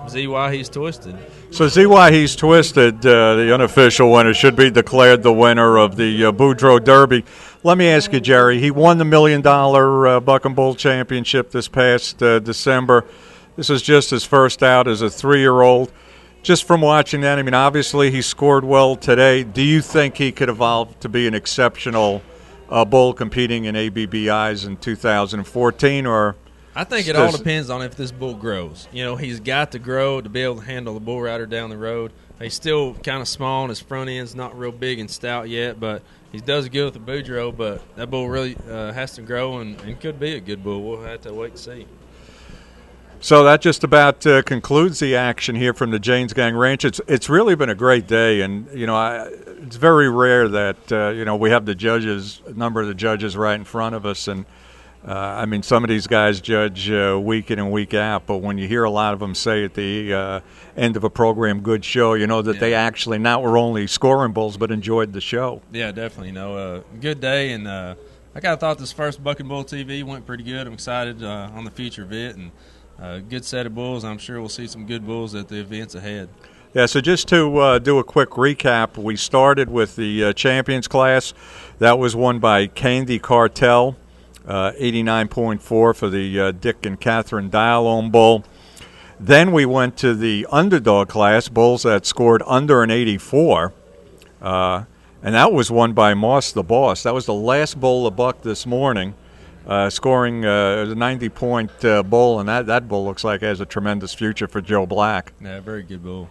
ZY He's Twisted. So ZY He's Twisted, the unofficial winner, should be declared the winner of the Boudreaux Derby. Let me ask you, Jerry, he won the $1 million Bucking Bull Championship this past December. This is just his first out as a 3-year-old. Just from watching that, I mean, obviously he scored well today. Do you think he could evolve to be an exceptional bull competing in ABBIs in 2014, or... I think it all depends on if this bull grows. You know, he's got to grow to be able to handle the bull rider down the road. He's still kind of small, and his front end's not real big and stout yet, but he does good with the Boudreaux. But that bull really has to grow and could be a good bull. We'll have to wait and see. So that just about concludes the action here from the Janes Gang Ranch. It's really been a great day, and you know it's very rare that you know we have the judges, a number of the judges right in front of us, and I mean some of these guys judge week in and week out, but when you hear a lot of them say at the end of a program, "Good show," you know that they actually not were only scoring bulls but enjoyed the show. Yeah, definitely. No, good day, and I kind of thought this first Bucking Bull TV went pretty good. I'm excited on the future of it, and. Good set of bulls. I'm sure we'll see some good bulls at the events ahead. Yeah, so just to do a quick recap, we started with the Champions class. That was won by Candy Cartel, 89.4 for the Dick and Catherine Dial-Ohm bull. Then we went to the Underdog class, bulls that scored under an 84. And that was won by Moss the Boss. That was the last bull of buck this morning. Scoring a 90-point bull, and that bull looks like it has a tremendous future for Joe Black. Yeah, very good bull.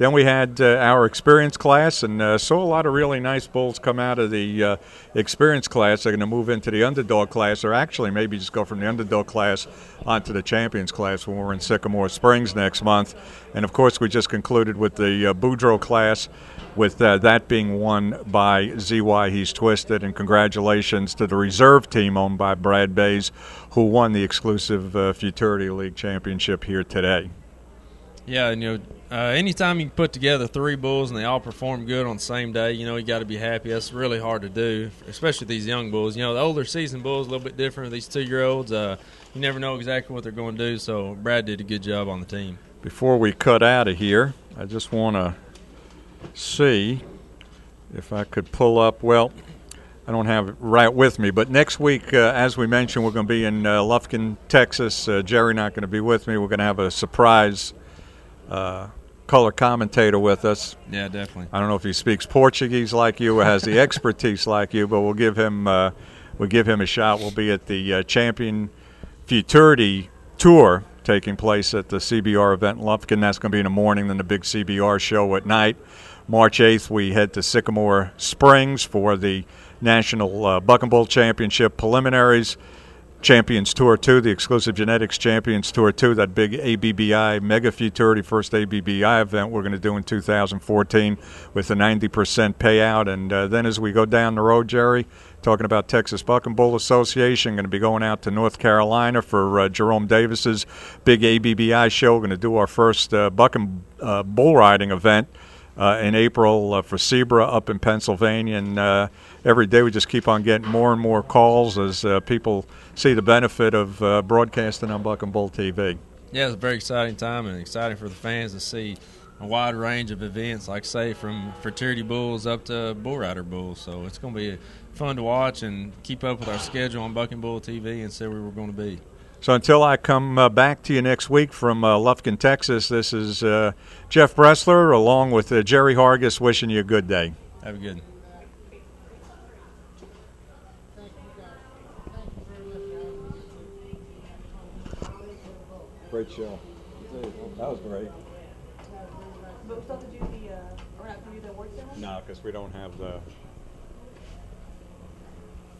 Then we had our experience class, and saw a lot of really nice bulls come out of the experience class. They're going to move into the underdog class, or actually maybe just go from the underdog class onto the champions class when we're in Sycamore Springs next month. And, of course, we just concluded with the Boudreaux class, with that being won by ZY He's Twisted. And congratulations to the reserve team owned by Brad Bays, who won the exclusive Futurity League championship here today. Yeah, and anytime you can put together 3 bulls and they all perform good on the same day, you got to be happy. That's really hard to do, especially these young bulls. The older seasoned bulls a little bit different. These 2-year-olds, you never know exactly what they're going to do. So Brad did a good job on the team. Before we cut out of here, I just want to see if I could pull up. Well, I don't have it right with me, but next week, as we mentioned, we're going to be in Lufkin, Texas. Jerry not going to be with me. We're going to have a surprise color commentator with us. Yeah, definitely. I don't know if he speaks Portuguese like you or has the expertise like you, but we'll give him a shot. We'll be at the Champion Futurity Tour taking place at the CBR event in Lufkin. That's going to be in the morning, then the big CBR show at night. March 8th, we head to Sycamore Springs for the National Buck and Bull Championship preliminaries. Champions Tour 2, the Exclusive Genetics Champions Tour 2, that big ABBI Mega Futurity first ABBI event we're going to do in 2014 with a 90% payout. And then as we go down the road, Jerry, talking about Texas Buck and Bull Association, going to be going out to North Carolina for Jerome Davis's big ABBI show. We're going to do our first buck and bull riding event in April for Zebra up in Pennsylvania. And every day we just keep on getting more and more calls as people see the benefit of broadcasting on Buck and Bull TV. Yeah, it's a very exciting time and exciting for the fans to see a wide range of events, like say from Futurity Bulls up to Bull Rider Bulls. So it's going to be fun to watch and keep up with our schedule on Buck and Bull TV and see where we're going to be. So until I come back to you next week from Lufkin, Texas, this is Jeff Bressler along with Jerry Hargis wishing you a good day. Have a good one. Great show. That was great. But we still have to do the, we're not going to do the award ceremony? No, because we don't have the